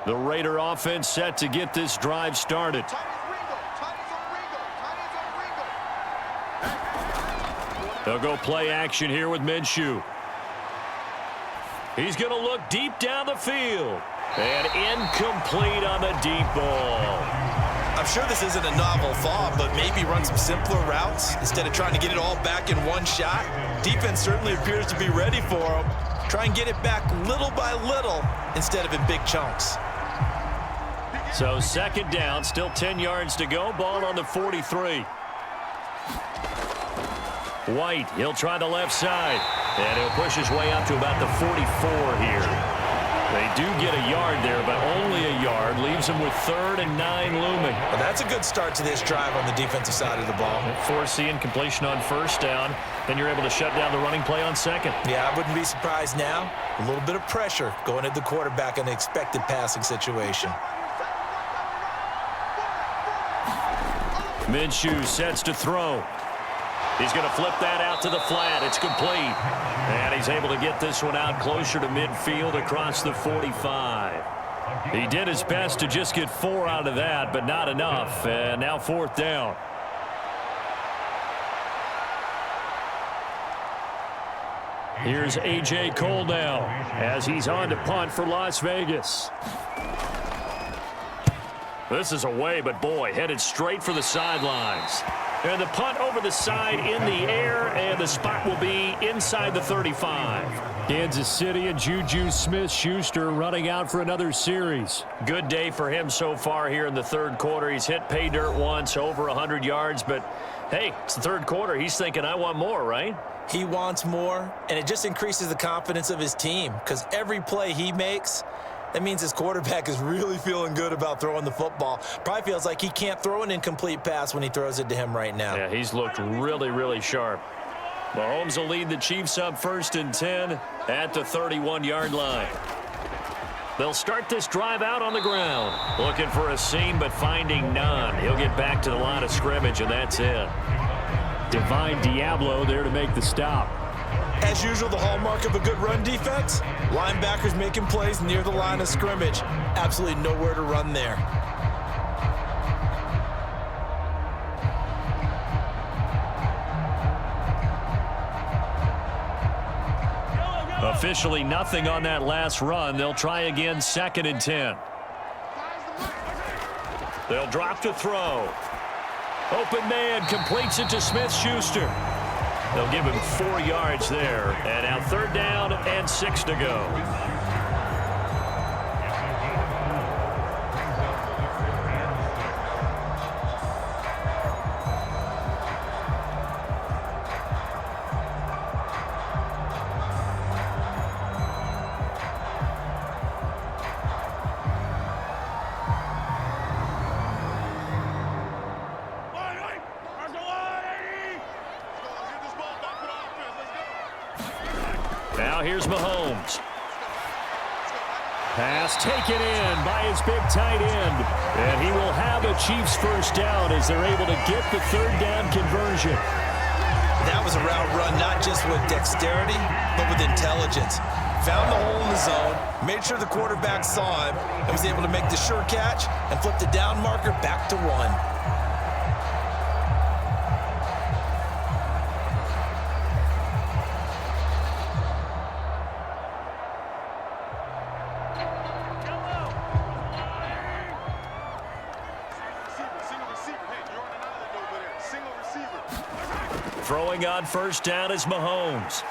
The Raider offense set to get this drive started. They'll go play action here with Minshew. He's going to look deep down the field. And incomplete on the deep ball. I'm sure this isn't a novel thought, but maybe run some simpler routes instead of trying to get it all back in one shot. Defense certainly appears to be ready for him. Try and get it back little by little instead of in big chunks. So second down, still 10 yards to go. Ball on the 43. White, he'll try the left side. And he'll push his way up to about the 44 here. They do get a yard there, but only a yard. Leaves them with 3rd and 9 looming. Well, that's a good start to this drive on the defensive side of the ball. Force the incompletion on first down. Then you're able to shut down the running play on second. Yeah, I wouldn't be surprised now. A little bit of pressure going at the quarterback in an expected passing situation. Minshew sets to throw. He's going to flip that out to the flat. It's complete. And he's able to get this one out closer to midfield across the 45. He did his best to just get 4 out of that, but not enough. And now 4th down. Here's A.J. Cole now as he's on to punt for Las Vegas. This is away, but boy, headed straight for the sidelines. And the punt over the side in the air, and the spot will be inside the 35. Kansas City and Juju Smith-Schuster running out for another series. Good day for him so far here in the 3rd quarter. He's hit pay dirt once, over 100 yards, but hey, it's the 3rd quarter. He's thinking, I want more, right? He wants more, and it just increases the confidence of his team because every play he makes, that means his quarterback is really feeling good about throwing the football. Probably feels like he can't throw an incomplete pass when he throws it to him right now. Yeah, he's looked really, really sharp. Mahomes will lead the Chiefs up 1st and 10 at the 31-yard line. They'll start this drive out on the ground. Looking for a seam, but finding none. He'll get back to the line of scrimmage, and that's it. Divine Diablo there to make the stop. As usual, the hallmark of a good run defense, linebackers making plays near the line of scrimmage. Absolutely nowhere to run there. Officially nothing on that last run. They'll try again 2nd and 10. They'll drop to throw. Open man completes it to Smith-Schuster. They'll give him 4 yards there. And now 3rd down and 6 to go. Now here's Mahomes. Pass taken in by his big tight end. And he will have a Chiefs first down as they're able to get the third down conversion. That was a route run not just with dexterity, but with intelligence. Found the hole in the zone, made sure the quarterback saw him, and was able to make the sure catch and flip the down marker back to 1. Throwing on first down is Mahomes.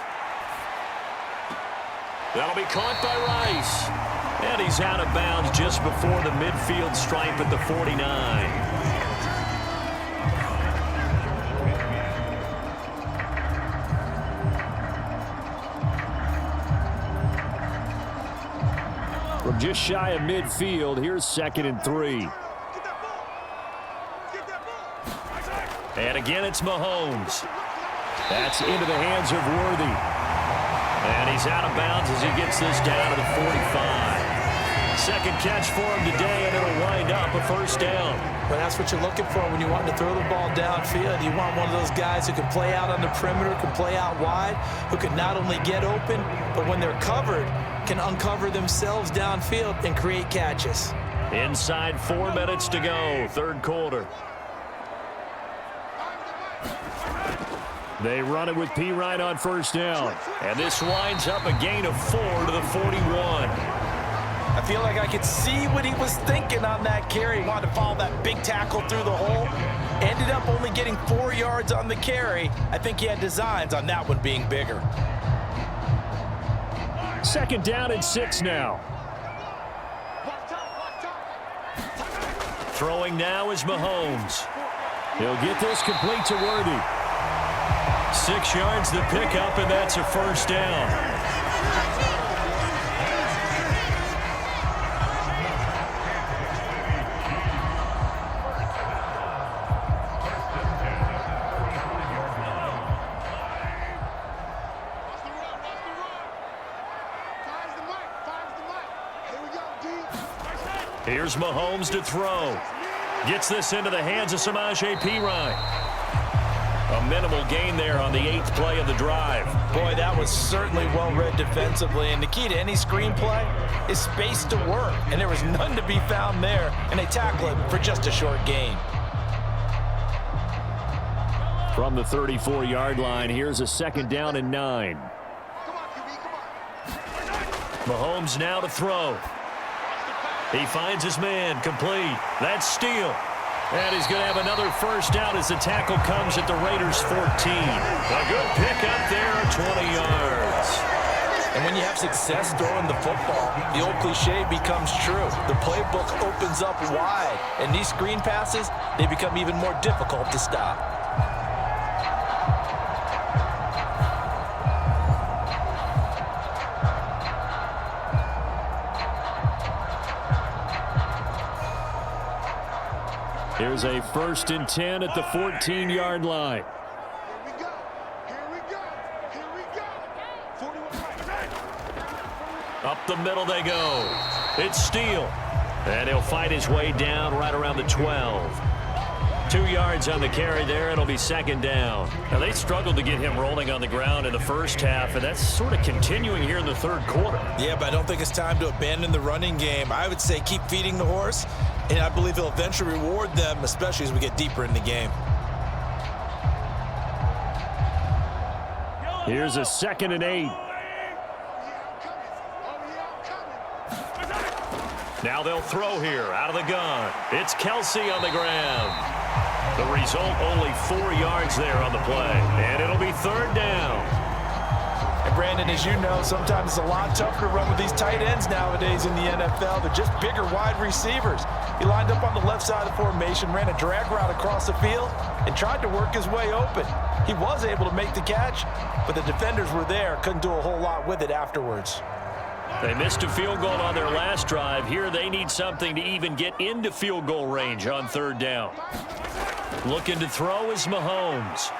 That'll be caught by Rice. And he's out of bounds just before the midfield stripe at the 49. From just shy of midfield, here's 2nd and 3. And again, it's Mahomes. That's into the hands of Worthy. And he's out of bounds as he gets this down to the 45. Second catch for him today, and it'll wind up a first down. But that's what you're looking for when you want to throw the ball downfield. You want one of those guys who can play out on the perimeter, can play out wide, who can not only get open, but when they're covered, can uncover themselves downfield and create catches. Inside 4 minutes to go, third quarter. They run it with P. Ryan on first down. And this winds up a gain of 4 to the 41. I feel like I could see what he was thinking on that carry. He wanted to follow that big tackle through the hole. Ended up only getting 4 yards on the carry. I think he had designs on that one being bigger. Second down and 6 now. Throwing now is Mahomes. He'll get this complete to Worthy. 6 yards the pickup, and that's a first down. Here's Mahomes to throw. Gets this into the hands of Samaje Perine. A minimal gain there on the 8th play of the drive. Boy, that was certainly well read defensively. And the key to any screenplay is space to work. And there was none to be found there. And they tackle it for just a short gain. From the 34-yard line, here's a 2nd down and 9. Mahomes now to throw. He finds his man, complete. That's Steele. And he's going to have another first down as the tackle comes at the Raiders' 14. A good pickup there, 20 yards. And when you have success throwing the football, the old cliche becomes true. The playbook opens up wide, and these screen passes, they become even more difficult to stop. Here's a 1st and 10 at the 14-yard line. Up the middle they go. It's Steele. And he'll fight his way down right around the 12. 2 yards on the carry there. It'll be 2nd down. Now, they struggled to get him rolling on the ground in the first half, and that's sort of continuing here in the third quarter. Yeah, but I don't think it's time to abandon the running game. I would say keep feeding the horse, and I believe he'll eventually reward them, especially as we get deeper in the game. Here's a 2nd and 8. Now they'll throw here out of the gun. It's Kelsey on the ground. The result, only 4 yards there on the play. And it'll be 3rd down. And Brandon, as you know, sometimes it's a lot tougher to run with these tight ends nowadays in the NFL. They're just bigger wide receivers. He lined up on the left side of the formation, ran a drag route across the field, and tried to work his way open. He was able to make the catch, but the defenders were there, couldn't do a whole lot with it afterwards. They missed a field goal on their last drive. Here they need something to even get into field goal range on 3rd down. Looking to throw is Mahomes.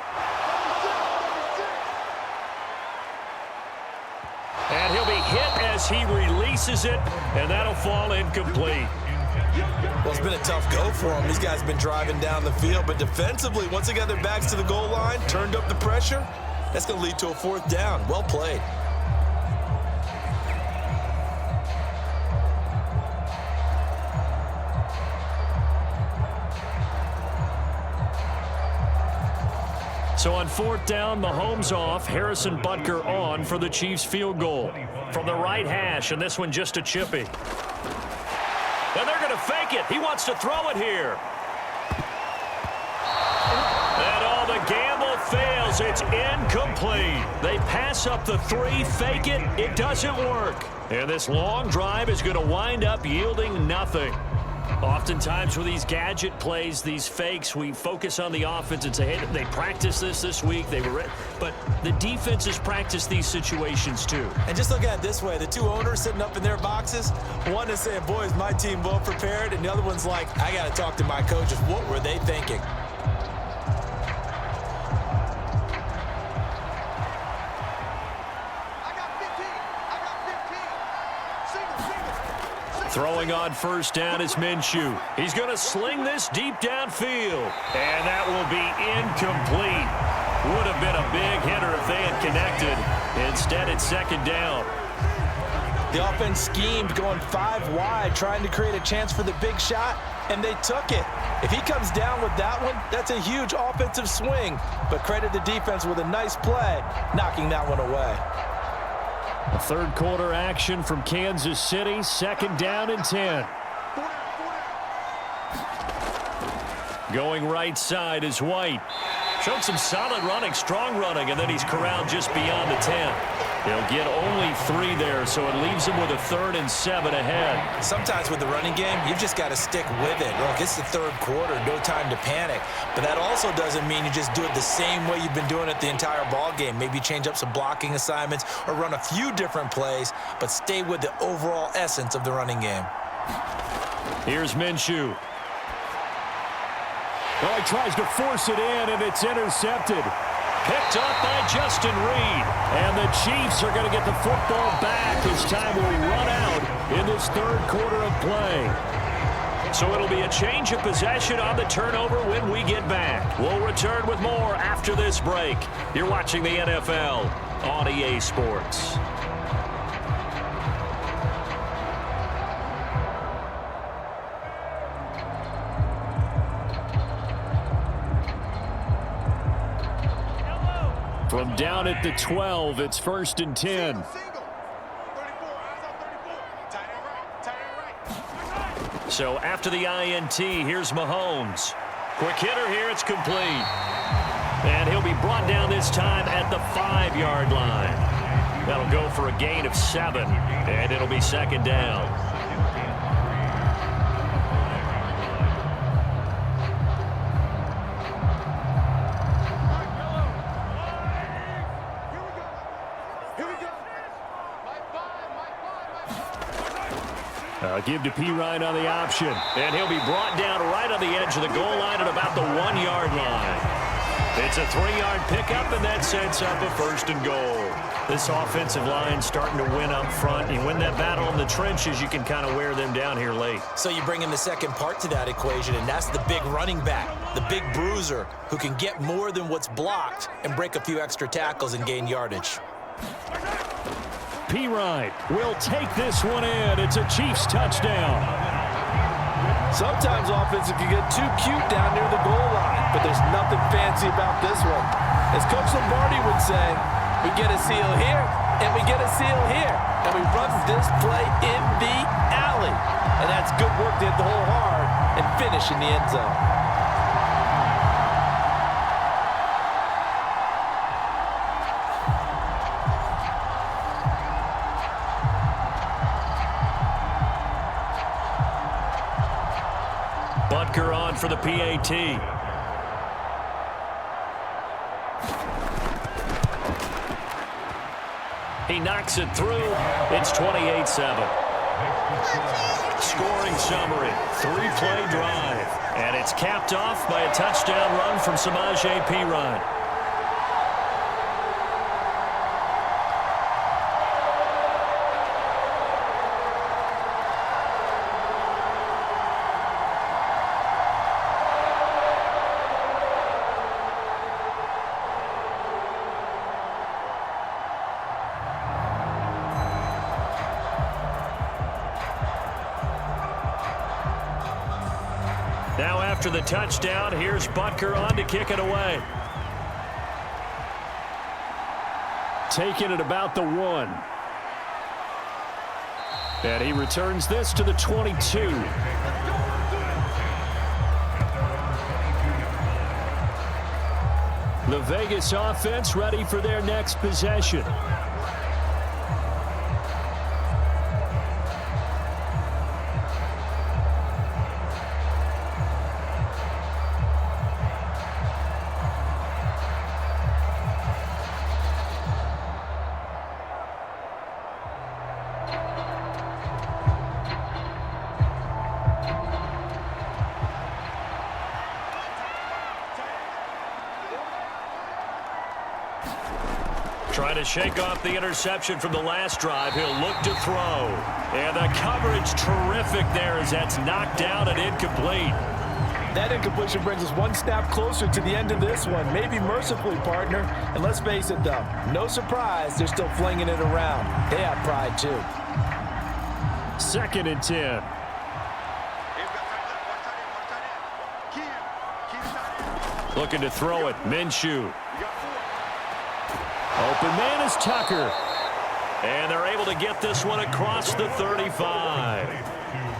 as he releases it, and that'll fall incomplete. Well, it's been a tough go for them. These guys have been driving down the field, but defensively, once they got their backs to the goal line, turned up the pressure, that's going to lead to a 4th down. Well played. So on 4th down, Mahomes off, Harrison Butker on for the Chiefs field goal. From the right hash, and this one just a chippy. And they're going to fake it. He wants to throw it here. And all the gamble fails. It's incomplete. They pass up the 3, fake it. It doesn't work. And this long drive is going to wind up yielding nothing. Oftentimes with these gadget plays, these fakes, we focus on the offense and say, hey, they practiced this week. They were, but the defenses practice these situations too. And just look at it this way. The 2 owners sitting up in their boxes, one is saying, boy, is my team well prepared, and the other one's like, I got to talk to my coaches. What were they thinking? Throwing on 1st down is Minshew. He's going to sling this deep downfield. And that will be incomplete. Would have been a big hitter if they had connected. Instead, it's 2nd down. The offense schemed going 5 wide, trying to create a chance for the big shot, and they took it. If he comes down with that one, that's a huge offensive swing. But credit the defense with a nice play, knocking that one away. A 3rd quarter action from Kansas City, 2nd down and 10. Going right side is White. Showed some solid running, strong running, and then he's corralled just beyond the 10. He'll get only 3 there, so it leaves him with a 3rd and 7 ahead. Sometimes with the running game, you've just got to stick with it. Look, it's the 3rd quarter, no time to panic. But that also doesn't mean you just do it the same way you've been doing it the entire ball game. Maybe change up some blocking assignments or run a few different plays, but stay with the overall essence of the running game. Here's Minshew. Oh, he tries to force it in, and it's intercepted. Picked up by Justin Reed. And the Chiefs are going to get the football back as time will run out in this 3rd quarter of play. So it'll be a change of possession on the turnover when we get back. We'll return with more after this break. You're watching the NFL on EA Sports. From down at the 12, it's 1st and 10. So after the INT, here's Mahomes. Quick hitter here, it's complete. And he'll be brought down this time at the 5-yard line. That'll go for a gain of 7, and it'll be 2nd down. Give to P. Ryan on the option. And he'll be brought down right on the edge of the goal line at about the 1-yard line. It's a 3-yard pickup, and that sets up a 1st and goal. This offensive line starting to win up front. You win that battle in the trenches, you can kind of wear them down here late. So you bring in the second part to that equation, and that's the big running back, the big bruiser, who can get more than what's blocked and break a few extra tackles and gain yardage. P. Ryan will take this one in. It's a Chiefs touchdown. Sometimes offenses can get too cute down near the goal line, but there's nothing fancy about this one. As Coach Lombardi would say, we get a seal here, and we get a seal here, and we run this play in the alley. And that's good work to hit the hole hard and finish in the end zone. Butker on for the PAT. He knocks it through. It's 28-7. Scoring summary, 3-play drive. And it's capped off by a touchdown run from Samaje Perine. after the touchdown. Here's Butker on to kick it away. Taking it about the 1. And he returns this to the 22. The Vegas offense ready for their next possession. Trying to shake off the interception from the last drive. He'll look to throw. And the coverage terrific there as that's knocked down and incomplete. That incompletion brings us one snap closer to the end of this one. Maybe mercifully, partner. And let's face it, though, no surprise, they're still flinging it around. They have pride, too. 2nd and 10. Looking to throw it. Minshew. Open man is Tucker. And they're able to get this one across the 35.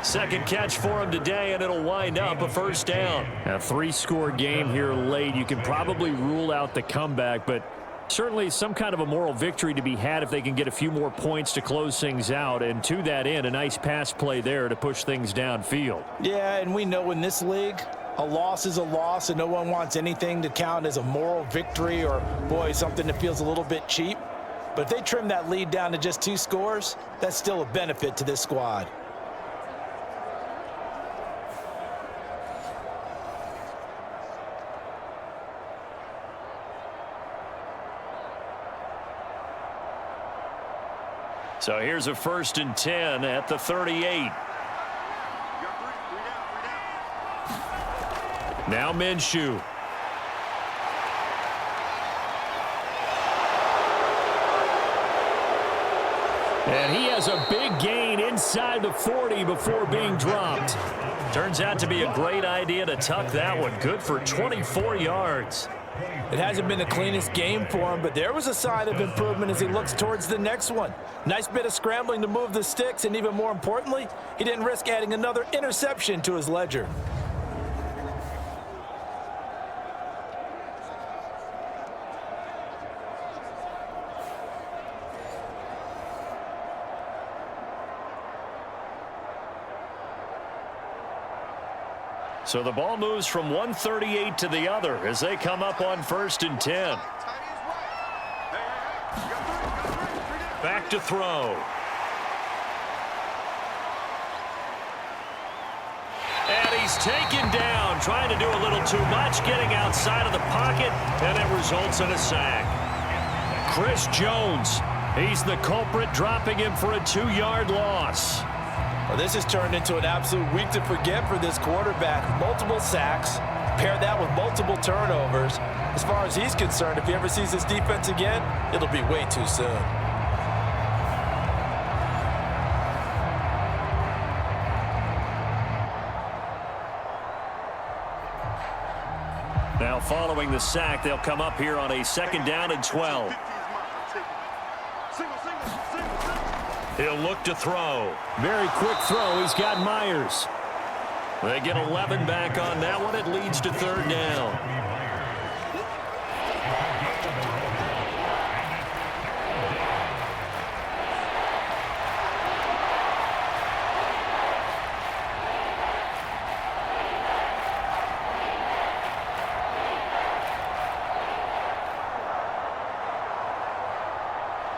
Second catch for him today, and it'll wind up a first down. A 3-score game here late. You can probably rule out the comeback, but certainly some kind of a moral victory to be had if they can get a few more points to close things out. And to that end, a nice pass play there to push things downfield. Yeah, and we know in this league, a loss is a loss, and no one wants anything to count as a moral victory or, boy, something that feels a little bit cheap. But if they trim that lead down to just 2 scores, that's still a benefit to this squad. So here's a 1st and 10 at the 38. Now Minshew. And he has a big gain inside the 40 before being dropped. Turns out to be a great idea to tuck that one. Good for 24 yards. It hasn't been the cleanest game for him, but there was a sign of improvement as he looks towards the next one. Nice bit of scrambling to move the sticks, and even more importantly, he didn't risk adding another interception to his ledger. So the ball moves from 138 to the other as they come up on 1st and 10. Back to throw. And he's taken down, trying to do a little too much, getting outside of the pocket, and it results in a sack. Chris Jones, he's the culprit, dropping him for a 2-yard loss. Well, this has turned into an absolute week to forget for this quarterback. Multiple sacks, pair that with multiple turnovers. As far as he's concerned, if he ever sees this defense again, it'll be way too soon. Now following the sack, they'll come up here on a 2nd down and 12. He'll look to throw. Very quick throw. He's got Myers. They get 11 back on that one. It leads to 3rd down.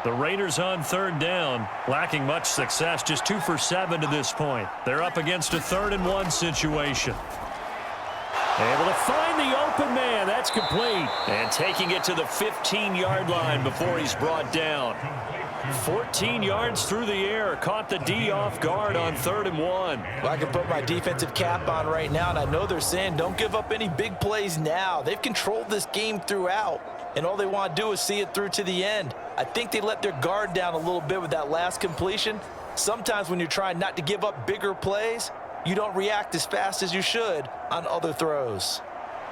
The Raiders on 3rd down, lacking much success, just 2 for 7 to this point. They're up against a 3rd and 1 situation. Able to find the open man. That's complete. And taking it to the 15-yard line before he's brought down. 14 yards through the air. Caught the D off guard on 3rd and 1. Well, I can put my defensive cap on right now, and I know they're saying don't give up any big plays now. They've controlled this game throughout, and all they want to do is see it through to the end. I think they let their guard down a little bit with that last completion. Sometimes when you're trying not to give up bigger plays, you don't react as fast as you should on other throws.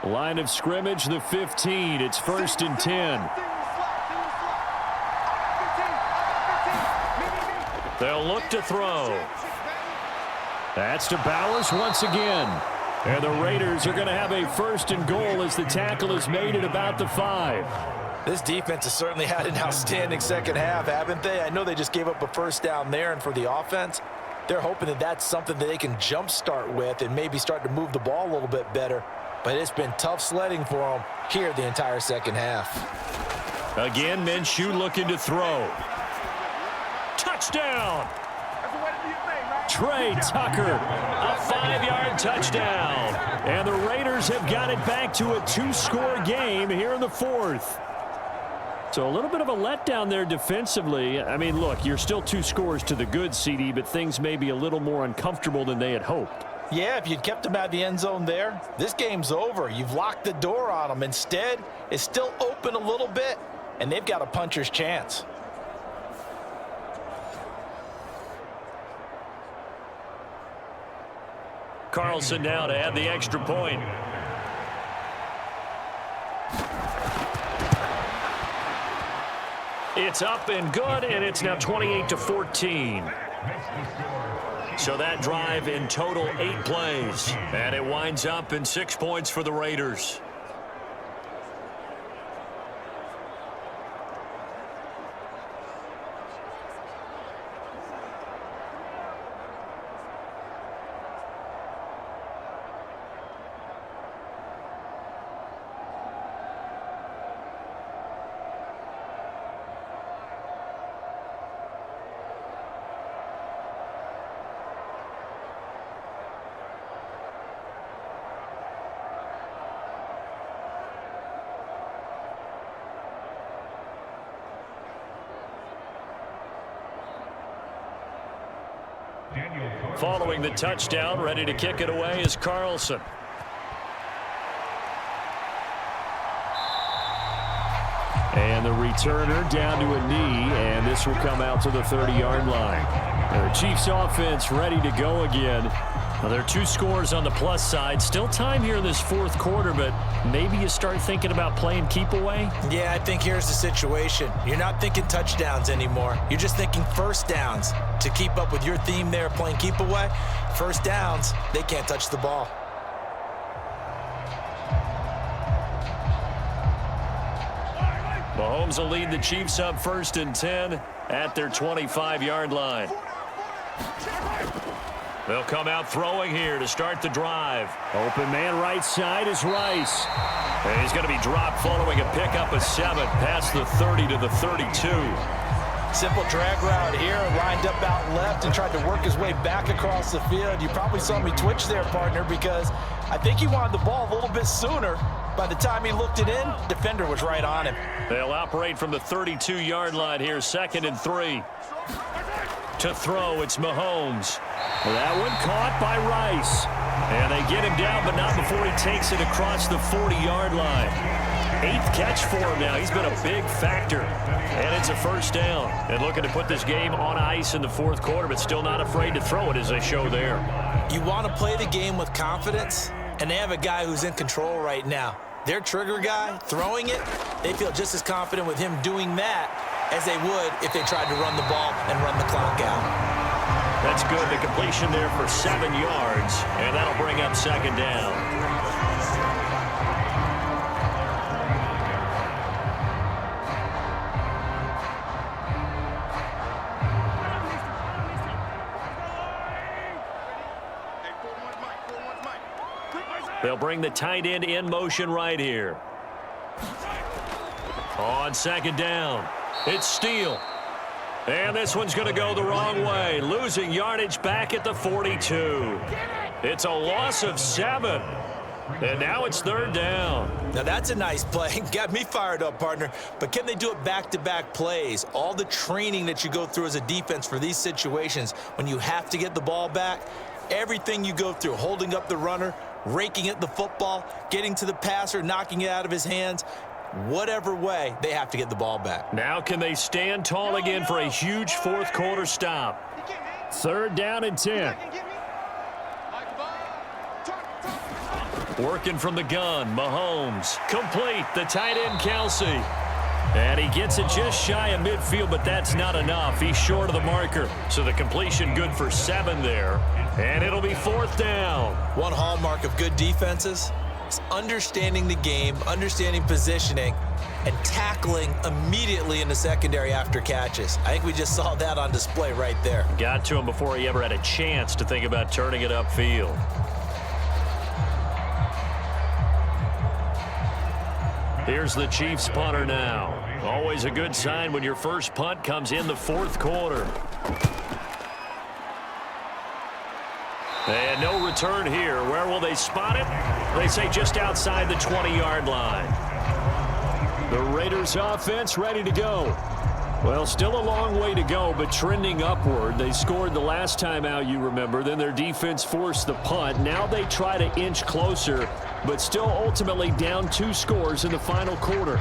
Line of scrimmage, the 15. It's 1st and 10. They'll look to throw. That's to Bowers once again. And the Raiders are going to have a 1st and goal as the tackle is made at about the 5. This defense has certainly had an outstanding second half, haven't they? I know they just gave up a first down there, and for the offense, they're hoping that that's something that they can jumpstart with and maybe start to move the ball a little bit better. But it's been tough sledding for them here the entire second half. Again, Minshew looking to throw. Touchdown! Trey Tucker, a 5-yard touchdown. And the Raiders have got it back to a 2-score game here in the 4th. So a little bit of a letdown there defensively. I mean, look, you're still 2 scores to the good, CD, but things may be a little more uncomfortable than they had hoped. Yeah, if you'd kept them out of the end zone there, this game's over. You've locked the door on them. Instead, it's still open a little bit, and they've got a puncher's chance. Carlson now to add the extra point. It's up and good, and it's now 28-14. So that drive in total 8 plays, and it winds up in 6 points for the Raiders. Following the touchdown, ready to kick it away is Carlson. And the returner down to a knee, and this will come out to the 30-yard line. The Chiefs offense ready to go again. Well, there are 2 scores on the plus side. Still time here in this 4th quarter, but maybe you start thinking about playing keep away? Yeah, I think here's the situation. You're not thinking touchdowns anymore. You're just thinking first downs. To keep up with your theme there, playing keep away, first downs, they can't touch the ball. Mahomes will lead the Chiefs up 1st and 10 at their 25-yard line. They'll come out throwing here to start the drive. Open man right side is Rice. And he's going to be dropped following a pickup of 7 past the 30 to the 32. Simple drag route here, lined up out left and tried to work his way back across the field. You probably saw me twitch there, partner, because I think he wanted the ball a little bit sooner. By the time he looked it in, defender was right on him. They'll operate from the 32-yard line here, 2nd and 3. To throw, it's Mahomes. That one caught by Rice. And they get him down, but not before he takes it across the 40-yard line. 8th catch for him now. He's been a big factor. And it's a 1st down. And looking to put this game on ice in the 4th quarter, but still not afraid to throw it as they show there. You want to play the game with confidence, and they have a guy who's in control right now. Their trigger guy, throwing it, they feel just as confident with him doing that as they would if they tried to run the ball and run the clock out. That's good. The completion there for 7 yards, and that'll bring up 2nd down. They'll bring the tight end in motion right here. On 2nd down, it's Steele. And this one's going to go the wrong way, losing yardage back at the 42. It's a loss of 7. And now it's 3rd down. Now that's a nice play. Got me fired up, partner. But can they do it back-to-back plays? All the training that you go through as a defense for these situations, when you have to get the ball back, everything you go through, holding up the runner, raking at the football, getting to the passer, knocking it out of his hands, whatever way, they have to get the ball back. Now can they stand tall again for a huge 4th quarter stop? 3rd down and 10. Working from the gun, Mahomes. Complete, the tight end, Kelsey. And he gets it just shy of midfield, but that's not enough. He's short of the marker. So the completion good for 7 there. And it'll be 4th down. One hallmark of good defenses is understanding the game, understanding positioning, and tackling immediately in the secondary after catches. I think we just saw that on display right there. Got to him before he ever had a chance to think about turning it upfield. Here's the Chiefs punter now. Always a good sign when your first punt comes in the 4th quarter. And no return here. Where will they spot it? They say just outside the 20-yard line. The Raiders offense ready to go. Well, still a long way to go, but trending upward. They scored the last time out, you remember. Then their defense forced the punt. Now they try to inch closer, but still ultimately down 2 scores in the final quarter.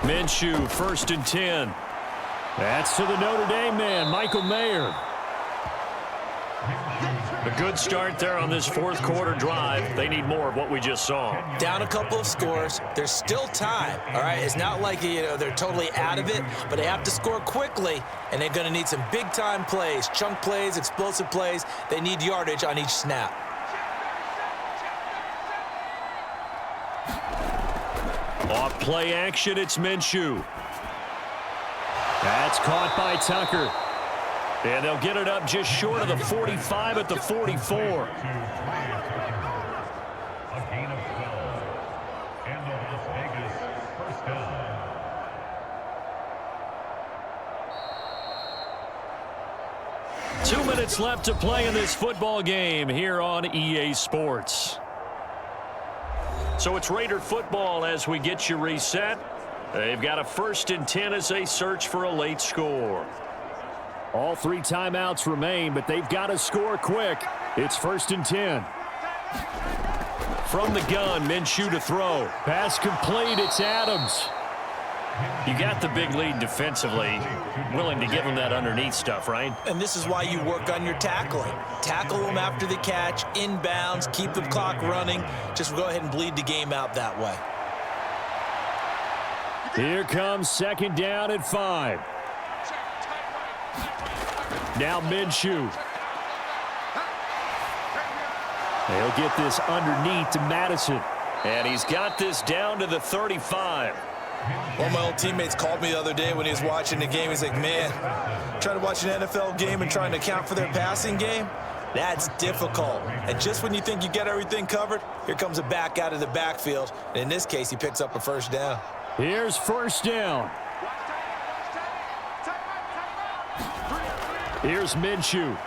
Minshew, 1st and 10. That's to the Notre Dame man, Michael Mayer. A good start there on this 4th quarter drive. They need more of what we just saw. Down a couple of scores. There's still time, all right? It's not like, they're totally out of it, but they have to score quickly, and they're going to need some big-time plays, chunk plays, explosive plays. They need yardage on each snap. Off play action, it's Minshew. That's caught by Tucker. And they'll get it up just short of the 45 at the 44. A gain of 12. And the Las Vegas first down. Two minutes left to play in this football game here on EA Sports. So it's Raider football as we get you reset. They've got a 1st and 10 as they search for a late score. All 3 timeouts remain, but they've got to score quick. It's 1st and 10. From the gun, Minshew to throw. Pass complete, it's Adams. You got the big lead defensively. Willing to give them that underneath stuff, right? And this is why you work on your tackling. Tackle them after the catch, inbounds, keep the clock running. Just go ahead and bleed the game out that way. Here comes 2nd down at 5. Now Minshew. They'll get this underneath to Madison. And he's got this down to the 35. One of my old teammates called me the other day when he was watching the game. He's like, man, trying to watch an NFL game and trying to account for their passing game, that's difficult. And just when you think you get everything covered, here comes a back out of the backfield. And in this case, he picks up a 1st down. Here's 1st down. Here's Minshew.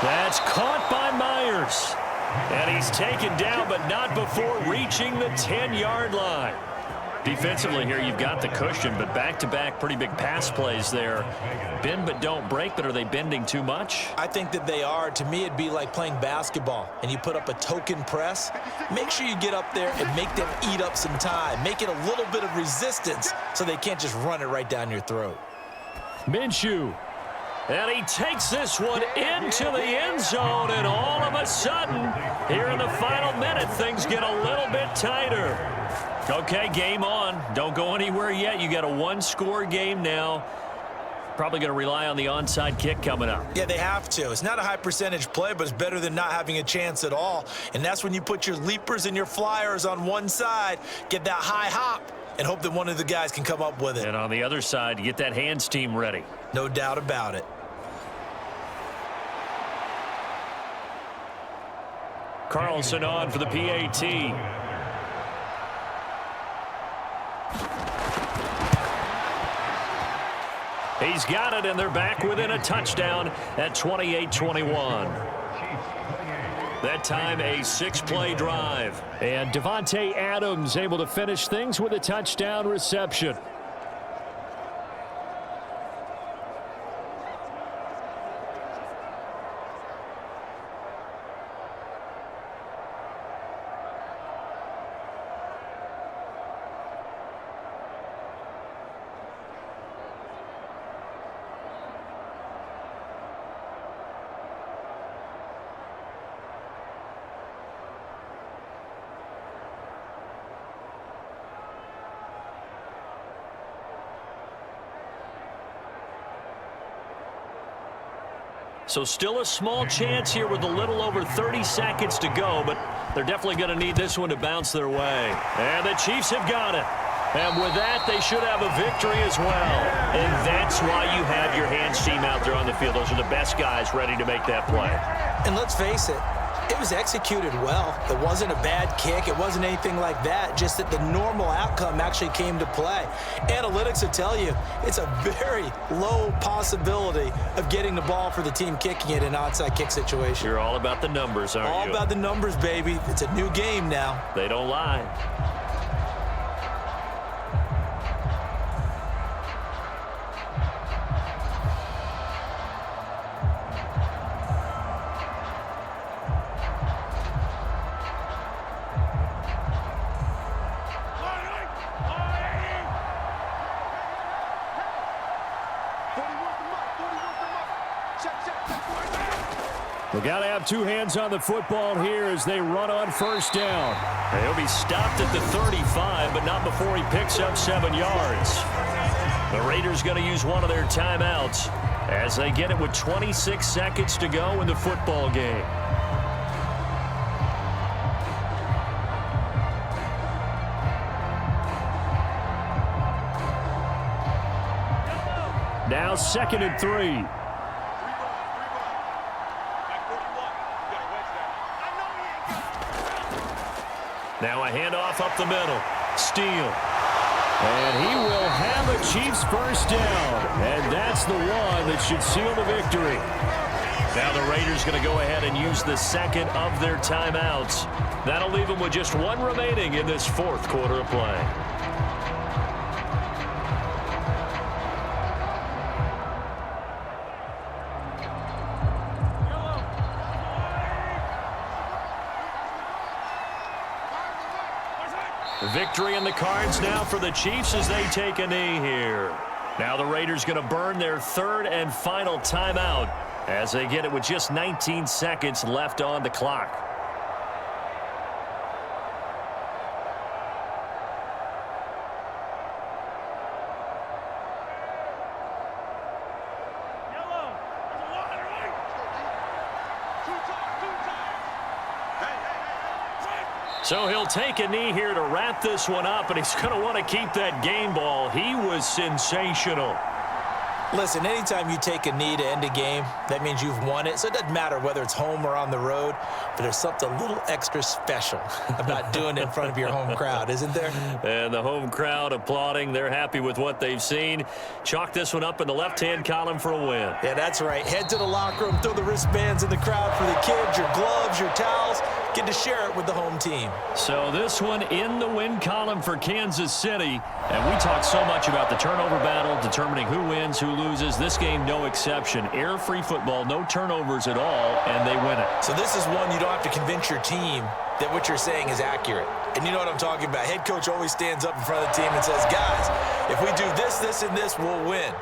That's caught by Myers. And he's taken down, but not before reaching the 10-yard line. Defensively here, you've got the cushion, but back-to-back pretty big pass plays there. Bend but don't break, but are they bending too much? I think that they are. To me, it'd be like playing basketball, and you put up a token press. Make sure you get up there and make them eat up some time. Make it a little bit of resistance so they can't just run it right down your throat. Minshew. And he takes this one into the end zone, and all of a sudden, here in the final minute, things get a little bit tighter. Okay, game on. Don't go anywhere yet. You got a 1-score game now. Probably going to rely on the onside kick coming up. Yeah, they have to. It's not a high percentage play, but it's better than not having a chance at all. And that's when you put your leapers and your flyers on one side, get that high hop, and hope that one of the guys can come up with it. And on the other side, get that hands team ready. No doubt about it. Carlson on for the PAT. He's got it, and they're back within a touchdown at 28-21. That time, a 6-play drive. And Devontae Adams able to finish things with a touchdown reception. So still a small chance here with a little over 30 seconds to go, but they're definitely going to need this one to bounce their way. And the Chiefs have got it. And with that, they should have a victory as well. And that's why you have your hands team out there on the field. Those are the best guys ready to make that play. And let's face it, it was executed well. It wasn't a bad kick. It wasn't anything like that. Just that the normal outcome actually came to play. Analytics will tell you it's a very low possibility of getting the ball for the team kicking it in an onside kick situation. You're all about the numbers, aren't you? All about the numbers, baby. It's a new game now. They don't lie. We got to have two hands on the football here as they run on first down. He'll be stopped at the 35, but not before he picks up 7 yards. The Raiders going to use one of their timeouts as they get it with 26 seconds to go in the football game. Now 2nd and 3. Now a handoff up the middle. Steele. And he will have a Chiefs first down. And that's the one that should seal the victory. Now the Raiders going to go ahead and use the second of their timeouts. That'll leave them with just one remaining in this fourth quarter of play. Victory in the cards now for the Chiefs as they take a knee here. Now the Raiders going to burn their third and final timeout as they get it with just 19 seconds left on the clock. So he'll take a knee here to wrap this one up, and he's going to want to keep that game ball. He was sensational. Listen, anytime you take a knee to end a game, that means you've won it. So it doesn't matter whether it's home or on the road, but there's something a little extra special about doing it in front of your home crowd, isn't there? And the home crowd applauding. They're happy with what they've seen. Chalk this one up in the left-hand column for a win. Yeah, that's right. Head to the locker room, throw the wristbands in the crowd for the kids, your gloves, your towels. Get to share it with the home team. So this one in the win column for Kansas City. And we talk so much about the turnover battle, determining who wins, who loses. This game, no exception. Error-free football, no turnovers at all, and they win it. So this is one you don't have to convince your team that what you're saying is accurate. And you know what I'm talking about. Head coach always stands up in front of the team and says, guys, if we do this, this, and this, we'll win.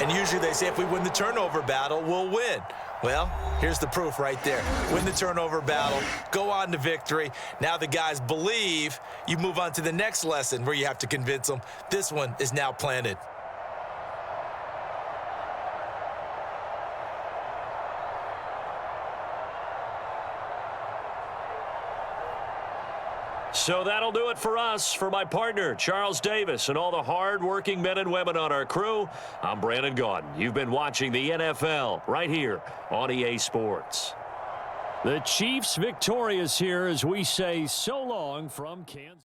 And usually they say if we win the turnover battle, we'll win. Well, here's the proof right there. Win the turnover battle, go on to victory. Now the guys believe. You move on to the next lesson where you have to convince them. This one is now planted. So that'll do it for us. For my partner, Charles Davis, and all the hard-working men and women on our crew, I'm Brandon Gaudin. You've been watching the NFL right here on EA Sports. The Chiefs victorious here as we say so long from Kansas.